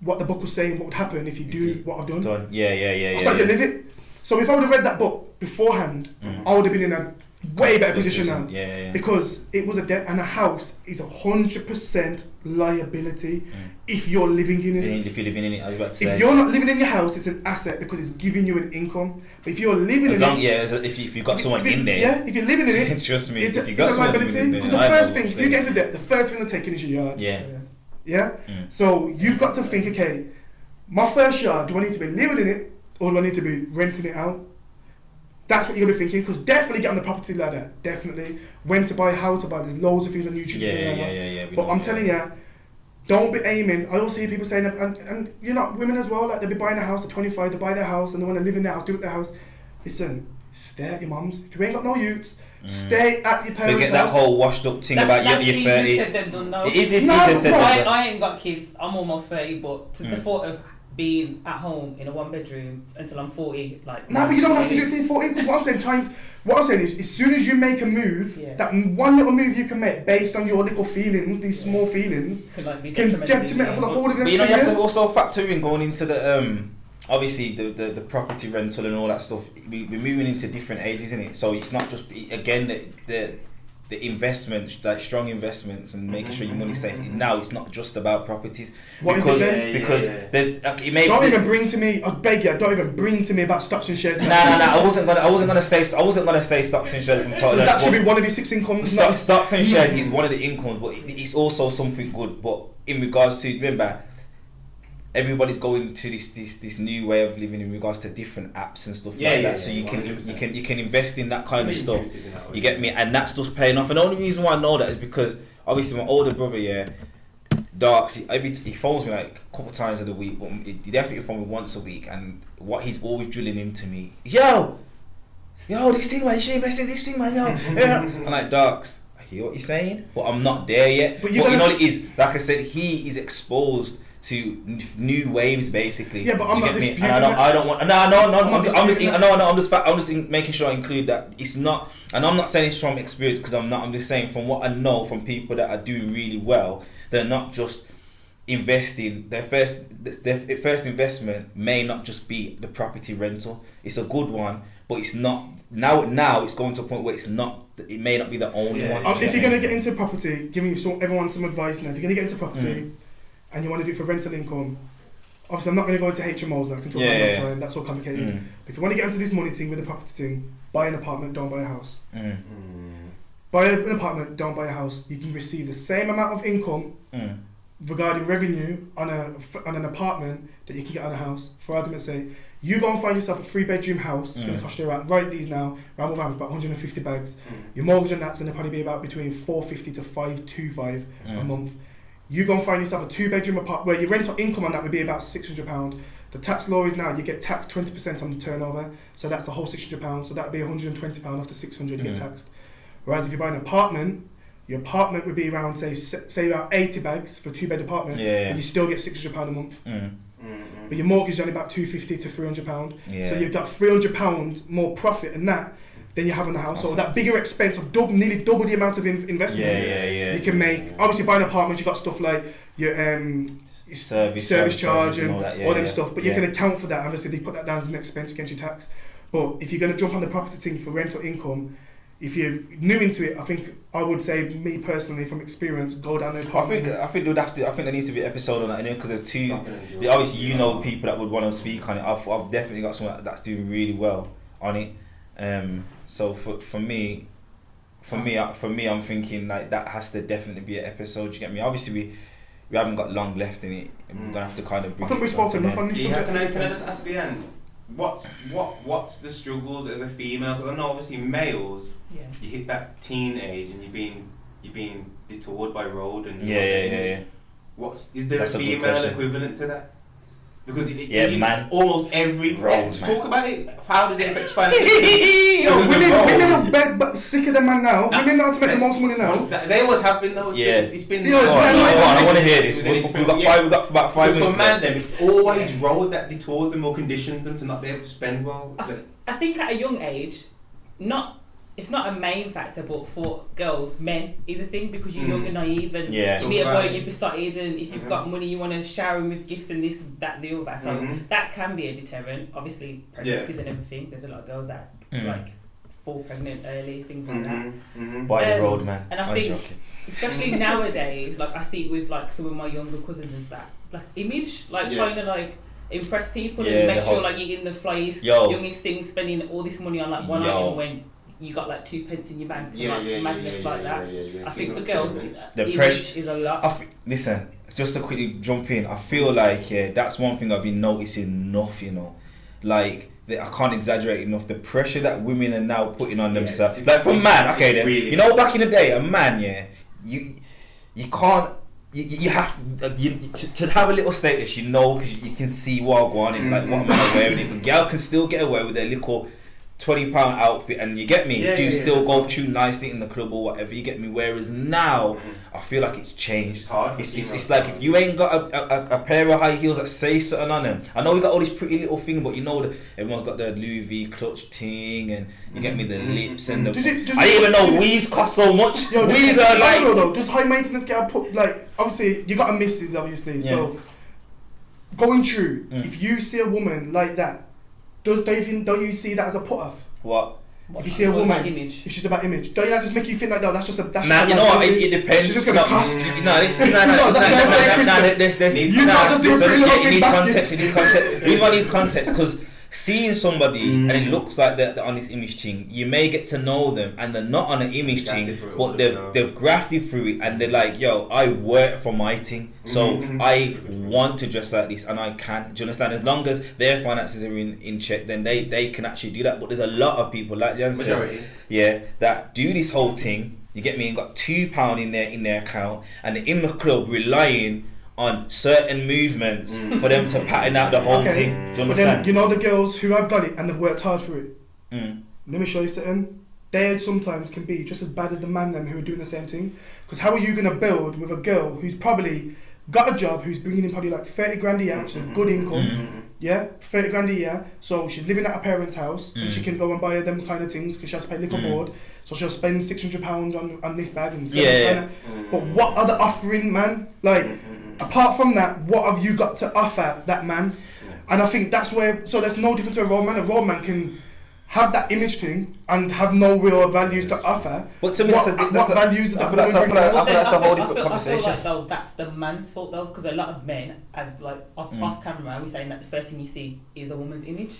S2: what the book was saying, what would happen if you do what I've done.
S1: I
S2: started to live it. So if I would have read that book beforehand, I would have been in a way better position now. Because it was a debt, and a house is 100% liability if you're living in it.
S1: If you're living in it, I was about to say.
S2: If you're not living in your house, it's an asset because it's giving you an income. But if you're living in it,
S1: if you've got someone in there.
S2: Yeah, if you're living in it,
S1: trust me,
S2: it's
S1: if you
S2: a
S1: got
S2: liability. Because the first thing, if you get into debt, the first thing they're taking is your yard. Yeah. So you've got to think, okay, my first yard, do I need to be living in it or do I need to be renting it out? That's what you're going to be thinking, because definitely get on the property ladder. Definitely. When to buy, how to buy. There's loads of things on YouTube. But I'm telling you, don't be aiming. I also hear people saying, and you know, women as well, like they'll be buying a house at 25, they buy their house and they want to live in their house, do it at their house. Listen, stay at your mum's. If you ain't got no utes, stay at your parents' house.
S1: They get that whole washed up thing about you're 30.
S3: Said them done, no.
S1: It is easier said than done.
S3: I ain't got kids. I'm almost 30, but the thought of being at home in a one bedroom until I'm 40, like...
S2: No, but you don't have to do it till you're 40, because what I'm saying is, as soon as you make a move, that one little move you can make based on your little feelings, these small feelings, can be detrimental for the whole of the
S1: But you know, you have to also factor in going into the, obviously the property rental and all that stuff. We're moving into different ages, isn't it? So it's not just, again, the investments, like strong investments, and making sure your money's safe. Now it's not just about properties.
S2: What is it then?
S1: Because it may
S2: don't even bring to me. I beg you, don't even bring to me about stocks and shares.
S1: No. I wasn't gonna say stocks and shares. From
S2: that should be one of your 6 incomes.
S1: Stocks and shares is one of the incomes, but it's also something good. But in regards to, remember, everybody's going to this new way of living in regards to different apps and stuff like that. So you can invest in that kind of stuff. You get me? And that stuff's paying off. And the only reason why I know that is because obviously my older brother, Darks, he phones me like a couple times of the week, but he definitely phones me once a week. And what he's always drilling into me, yo, this thing, man, you should invest in this thing, man, yo. I'm like, Darks, I hear what you're saying, but I'm not there yet. But you know what it is? Like I said, he is exposed to new waves, basically.
S2: Yeah, but I'm not disputing
S1: that. I don't want. I'm just making sure I include that. It's not, and I'm not saying it's from experience because I'm not. I'm just saying from what I know from people that are doing really well. They're not just investing. Their first investment may not just be the property rental. It's a good one, but it's not. Now it's going to a point where it's not. It may not be the only one.
S2: If you're gonna get into property, giving everyone some advice now. If you're gonna get into property. And you want to do it for rental income, obviously I'm not going to go into HMOs that I can talk about another time, that's all complicated. But if you want to get into this money thing with the property thing, buy an apartment, don't buy a house. Buy an apartment, don't buy a house. You can receive the same amount of income regarding revenue on an apartment that you can get on a house. For argument's sake, you go and find yourself a 3-bedroom house, it's going to cost you around, write these now, around about 150 bags. Your mortgage on that's going to probably be about between 450 to 525 a month. You go and find yourself a 2-bedroom apartment where your rental income on that would be about £600. The tax law is now you get taxed 20% on the turnover, so that's the whole £600. So that'd be £120 after 600 you get taxed. Whereas if you buy an apartment, your apartment would be around say around 80 bags for a 2-bed apartment, and you still get £600 a month. But your mortgage is only about £250 to £300. So you've got £300 more profit in that than you have on the house. So that bigger expense of nearly double the amount of investment you can make. Obviously, buying an apartment, you got stuff like your service charge and all them stuff, but you can account for that. Obviously, they put that down as an expense against your tax. But if you're going to jump on the property thing for rental income, if you're new into it, I think I would say, me personally, from experience, go down the apartment.
S1: I think there needs to be an episode on that anyway, because there's two. Obviously, you know people that would want to speak on it. I've definitely got someone that's doing really well on it. So for me, I'm thinking like that has to definitely be an episode. You get me? Obviously, we haven't got long left in it. We're gonna have to kind of.
S2: I think we've spoken enough on this subject.
S4: Can I just ask Lianne, what's the struggles as a female? Because I know obviously males, you hit that teen age and you're being detoured by road and is there a female equivalent to that? Because
S1: man.
S4: Almost every
S1: road.
S4: Talk about it. How does it affect finances?
S2: Women are sicker than man now. Women know how to make the most money now.
S4: They always have been though. It's been.
S1: I want to hear this. We've got about 5 minutes.
S4: For man, them it's always road that detours them or conditions them to not be able to spend well.
S3: I think at a young age, not it's not a main factor, but for girls, men is a thing because you're young and naive and you be a boy, you're besotted, and if you've got money, you want to shower him with gifts and this, that, the other. So that can be a deterrent. Obviously, pregnancies and everything. There's a lot of girls that like fall pregnant early, things like that.
S1: By the road, man.
S3: And I think, especially nowadays, like I see it with like some of my younger cousins and stuff, like image, like trying to like impress people and make sure like you're in the flyest, youngest thing, spending all this money on like one item when you got like 2 pence in your bank, madness like that. I think for girls, the image is a lot.
S1: Listen, just to quickly jump in, I feel like that's one thing I've been noticing enough, you know, like I can't exaggerate enough the pressure that women are now putting on themselves. Like for man, okay, then really, you know, back in the day, a man, you can't. You have to have a little status, you know, because you can see what I want and like what a man are wearing it. But girl can still get away with their little £20 outfit, and you get me. Still go tune nicely in the club or whatever. You get me. Whereas now, I feel like it's changed.
S4: It's hard.
S1: It's like if you ain't got a pair of high heels that say something on them. I know we got all these pretty little things, but you know that everyone's got the Louis V clutch thing, and you get me, the lips and the. I didn't even know weaves cost so much. Weaves are like.
S2: Does high maintenance get put like? Obviously, you got a missus, obviously. So going through, if you see a woman like that. Don't you see that as a put off?
S1: What?
S2: If you see a woman,
S3: image.
S2: if she's about image, don't that just make you think like, no, that's just a. That's
S1: nah,
S2: just
S1: you know what? It depends.
S2: She's just gonna cost.
S1: No, this is you
S2: can't just do a pretty little thing basket.
S1: It needs context because seeing somebody and it looks like they're on this image thing, you may get to know them and they're not on an image thing, but they've grafted through it and they're like, yo, I work for my thing, so I want to dress like this and I can. Do you understand? As long as their finances are in check, then they can actually do that. But there's a lot of people, like Lianne said, that do this whole thing. You get me? And got £2 in their account, and they're in the club relying on certain movements for them to pattern out the whole thing. Do you understand?
S2: But then, you know, the girls who have got it and they've worked hard for it. Let me show you something. They sometimes can be just as bad as the man them who are doing the same thing. Because how are you going to build with a girl who's probably got a job, who's bringing in probably like 30 grand a year, which is a good income. 30 grand a year. So she's living at her parents' house and she can go and buy them kind of things because she has to pay liquor board. So she'll spend £600 on this bag and But what are the offering, man? Like, apart from that, what have you got to offer that man? And I think that's where, so there's no difference to a raw man. A raw man can have that image thing and have no real values to offer.
S1: But to me, that's
S2: values
S1: a whole different conversation.
S3: I feel like though that's the man's fault though, because a lot of men, as like off camera, we're saying that the first thing you see is a woman's image,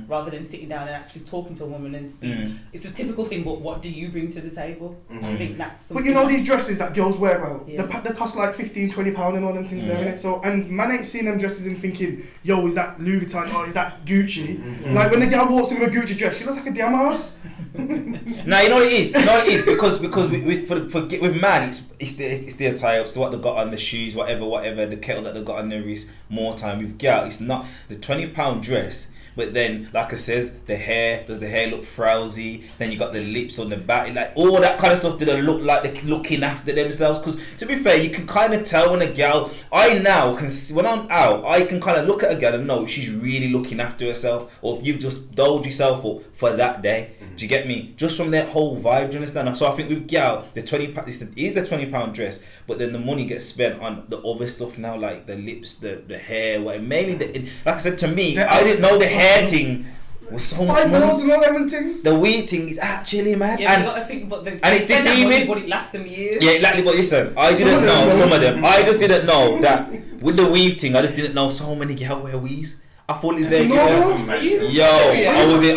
S3: rather than sitting down and actually talking to a woman and speaking. It's a typical thing, but what do you bring to the table? I think that's something.
S2: But you know these dresses that girls wear out, they cost like £15-20 and all them things there, innit? So, and man ain't seen them dresses and thinking, yo, is that Louis Vuitton or is that Gucci? Like when the girl walks in with a Gucci dress, she looks like a damn ass.
S1: Now you know what it is. You know what it is because with man it's the attire, it's what they got on the shoes, whatever the kettle that they got on their wrist. More time with girl, it's not the £20 dress. But then, like I says, does the hair look frowsy? Then you got the lips on the back, like all that kind of stuff. Do they look like they're looking after themselves? Because to be fair, you can kind of tell when a girl. I now can when I'm out, I can kind of look at a girl and know she's really looking after herself, or if you've just doled yourself up for that day. Do you get me? Just from that whole vibe, do you understand? So I think with gal, the £20 is the £20 dress, but then the money gets spent on the other stuff now, like the lips, the hair, what mainly like I said to me, I didn't know the hair thing was so much
S2: money. And all them things.
S1: The weed thing is actually mad.
S3: Yeah, you got to think, but
S1: and it's deceiving.
S3: But it lasts them years.
S1: Yeah, exactly. But listen, I didn't know some of them. I just didn't know that with the weave thing. I just didn't know so many girls wear weaves. I thought it was there.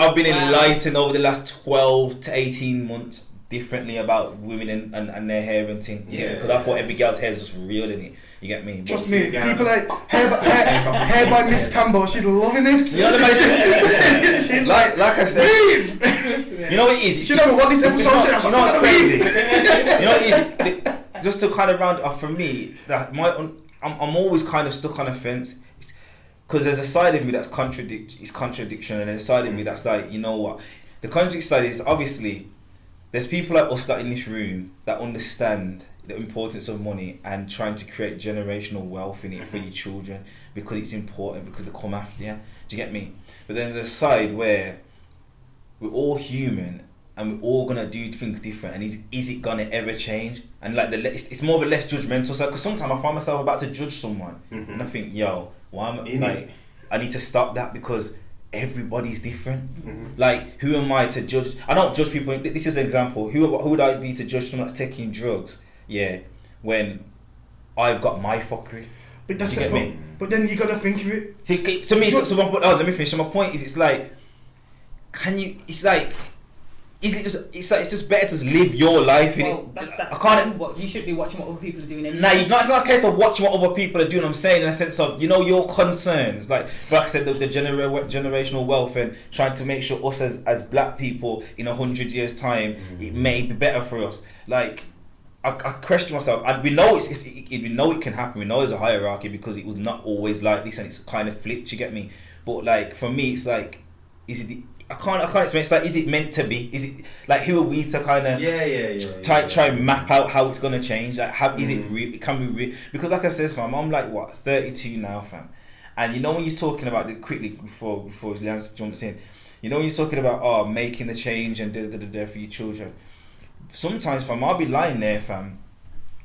S1: I've been enlightened over the last 12 to 18 months differently about women and their hair and thing. Because I thought every girl's hair was just real in it. You get me?
S2: Trust me, people like hair by Miss Campbell, she's loving it.
S1: You know what I mean? She's like I said, you know what it is?
S2: She never want this episode.
S1: You know what's crazy? You know what it is? Just to kind of round it off for me, that I'm always kind of stuck on a fence. Because there's a side of me that's contradiction, and there's a side of me that's like, you know what? The contradiction side is obviously there's people like us that in this room that understand the importance of money and trying to create generational wealth in it for your children because it's important, because they come after you. Do you get me? But then there's a side where we're all human and we're all gonna do things different, and is it gonna ever change? And like it's more of a less judgmental side, because sometimes I find myself about to judge someone, and I think, yo, why am like I need to stop that, because everybody's different. Like, who am I to judge? I don't judge people. This is an example. Who would I be to judge someone that's taking drugs? Yeah, when I've got my fuckery.
S2: But that's it. But then you gotta think of it.
S1: See, to me, let me finish. So my point is, it's like, it's just better to live your life.
S3: Well, that's you should be watching what other people are doing anyway.
S1: Nah, it's not a case of watching what other people are doing. I'm saying in a sense of, your concerns. Like I said, the generational wealth, and trying to make sure us as black people in 100 years' time, it may be better for us. Like, I question myself, and we know we know it can happen. We know there's a hierarchy, because it was not always like this, and it's kind of flipped. You get me? But like, for me, it's like, I can't explain. It's like, is it meant to be? Is it like, who are we to kind of try and map out how it's gonna change? Like, how is it real? Can we real? Because like I said, fam, I'm like 32 now, fam, and when you're talking about it quickly before Lianne jumps in, when you're talking about making the change and for your children. Sometimes, fam, I'll be lying there, fam,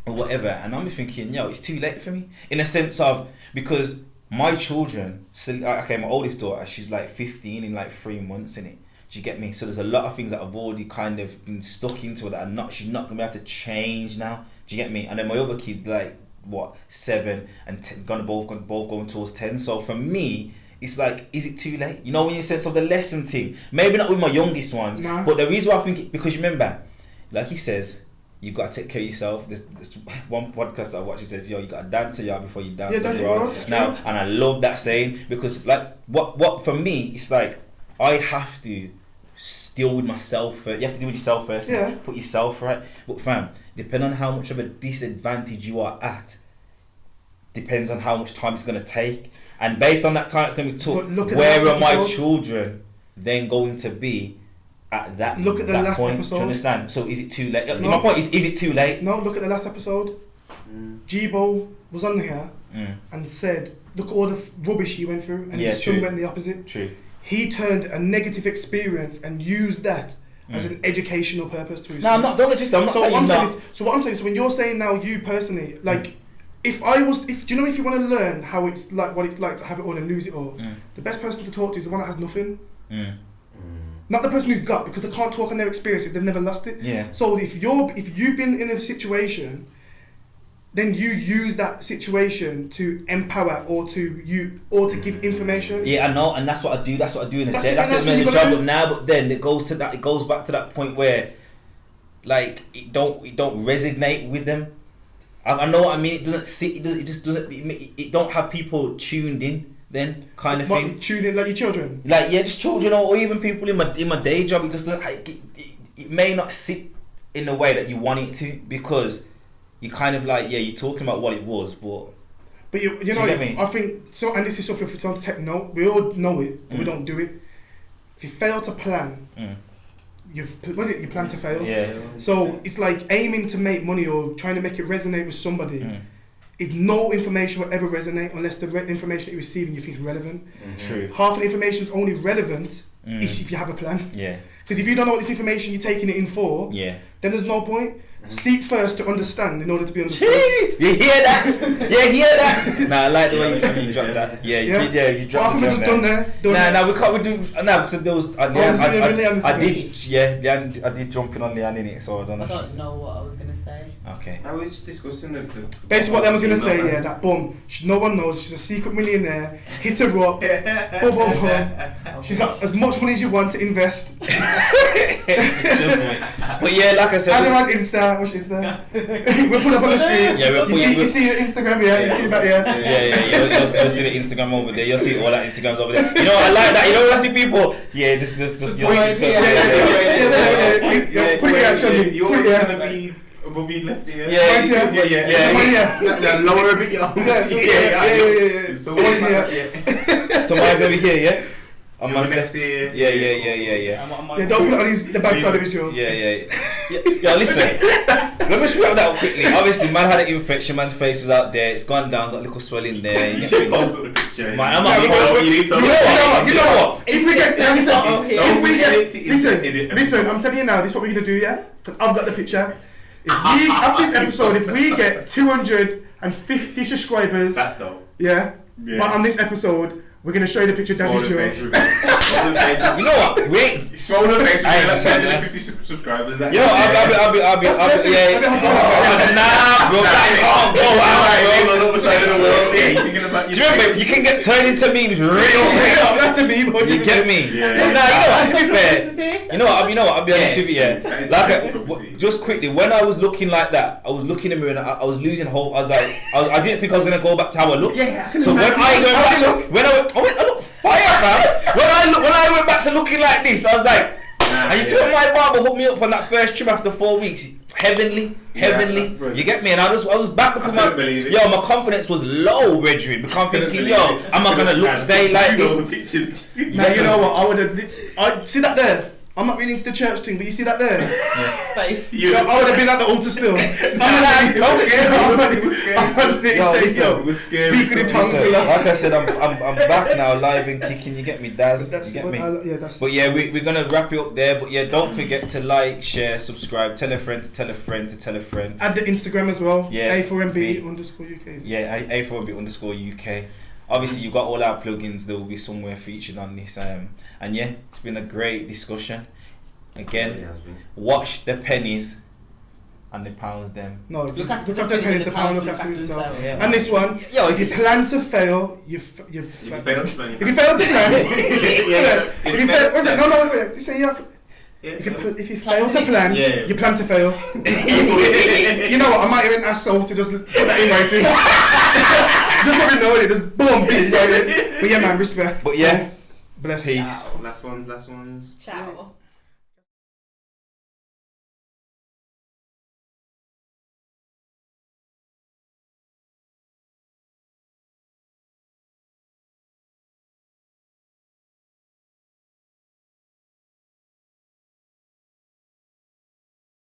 S1: or whatever, and I'll be thinking, it's too late for me, in a sense of, because my children, my oldest daughter, she's like 15 in like 3 months, innit? Do you get me? So there's a lot of things that have already kind of been stuck into her that she's not gonna be able to change now. Do you get me? And then my other kids, like 7 and 10, both going towards 10. So for me, it's like, is it too late? When you sense of the lesson thing, maybe not with my youngest ones, but the reason why I think because remember, like he says, you've got to take care of yourself. This one podcast I watched, he said, you got to dance before you dance now. And I love that saying, because like what for me, it's like, I have to deal with myself first. You have to deal with yourself first.
S2: Yeah.
S1: Put yourself right. But fam, depending on how much of a disadvantage you are at, depends on how much time it's going to take. And based on that time it's going to be took, where are my children then going to be at that
S2: look at the last
S1: point?
S2: episode.
S1: Do you understand? So is it too late? No. My point is it too late?
S2: No, look at the last episode. Jibo was on here and said, look at all the rubbish he went through, and his son went the opposite.
S1: True.
S2: He turned a negative experience and used that as an educational purpose to his
S1: son. No, don't get twisted. I'm not saying that.
S2: So what I'm saying is, when you're saying now, you personally, like, do you know, if you want to learn how it's like, what it's like to have it all and lose it all, the best person to talk to is the one that has nothing. Not the person who's got, because they can't talk on their experience if they've never lost it.
S1: Yeah.
S2: So if you've been in a situation, then you use that situation to empower or to give information.
S1: Yeah, I know, and that's what I do. That's what I do in the day. That's the job. But now, but then it goes back to that point where, like, it don't resonate with them. I know what I mean. It don't have people tuned in. Then kind of thing.
S2: Tune in like your children.
S1: Like, yeah, just children, or even people in my day job. It just doesn't. It may not sit in the way that you want it to, because you kind of like, you're talking about what it was, but
S2: you know, I think so. And this is something for someone to take note. We all know it, but we don't do it. If you fail to plan, you plan to fail.
S1: Yeah.
S2: So it's like aiming to make money or trying to make it resonate with somebody. If no information will ever resonate unless the information that you're receiving you think is relevant.
S1: True.
S2: Half of the information is only relevant if you have a plan.
S1: Yeah.
S2: Because if you don't know what this information you're taking it in for, then there's no point. Seek first to understand in order to be understood.
S1: You hear that? You hear that? Nah, I like the way you dropped that. You dropped
S2: that. Done there.
S1: Nah, we can't do. Nah, because there was. I did jump in on Lianne in it, so I don't know.
S3: I don't know what I was gonna say.
S1: Okay.
S4: I was just discussing
S2: basically what I was gonna say. Yeah, that boom. No one knows. She's a secret millionaire. Hit her up. Boom. She's got as much money as you want to invest.
S1: But yeah, like I said.
S2: Add her on Insta. Watch Insta. We'll put it up on the screen.
S1: Yeah,
S2: you see the Instagram, You see that,
S1: You'll see the Instagram over there. You'll see all that Instagrams over there. You know, I like that. You know when I see people, just.
S2: Put it actually.
S4: You're gonna be. Will be left here. Yeah. Lower a bit,
S2: yeah.
S4: So mine's
S1: over here, yeah. On my
S4: next year.
S1: Yeah.
S2: Yeah, don't put it on the back side of his jaw.
S1: Yeah, listen. Let me scrap that up quickly. Obviously, man had an infection. Man's face was out there. It's gone down. Got a little swelling there.
S4: You should post the picture.
S1: Man,
S2: you know what? If we get, listen. I'm telling you now. This is what we're gonna do, yeah? Because I've got the picture. After this episode, if we get 250 subscribers,
S4: that's dope.
S2: Yeah. But on this episode, we're gonna show you the picture of Dazzy's jaw.
S1: You know what? Wait.
S4: Swollen face. 250 subscribers.
S1: You know, I'll be. Nah, bro. Do you remember? You can get turned into memes real quick.
S2: That's a meme.
S1: You get me?
S4: Yeah.
S1: Nah, you know what? To be fair, you know what? I'll be honest with you. Yeah. Like, just quickly, when I was looking like that, I was looking in the mirror and I was losing hope. I was like, I didn't think I was gonna go back to how I look.
S2: Yeah.
S1: So when I went back, I look fire, man. When I went back to looking like this, I was like, and you see when my barber hooked me up on that first trim after 4 weeks. Heavenly. You get me? And I was back because my confidence was low, Reggie. Because I'm thinking, am I gonna look stay like this?
S2: Now you know what? I would have. I see that there. I'm not really into the church thing, but you see that there?
S3: Yeah. Faith.
S2: I would have been at the altar still. I'm scared. Speaking in tongues.
S1: Like I said, I'm back now, live and kicking. You get me, Daz? You get me? But yeah, we're gonna wrap it up there. But yeah, don't forget to like, share, subscribe, tell a friend to tell a friend to tell a friend.
S2: Add the Instagram as well.
S1: Yeah.
S2: A4MB_UK.
S1: Yeah, A4MB_UK. Obviously, you've got all our plugins. There will be somewhere featured on this. And yeah, it's been a great discussion. Again, watch the pennies and the pounds. Them.
S2: No, look after the pennies, the pound look after yourself.
S1: Yeah.
S2: And this one, if you plan to fail, you fail. If you fail to plan, If you fail to plan, you plan to fail. You know what? I might even ask Sol to just put that in writing. Just so we know it. Just boom, but yeah, man, respect.
S1: But yeah,
S2: bless.
S1: Peace.
S4: Last ones.
S3: Ciao.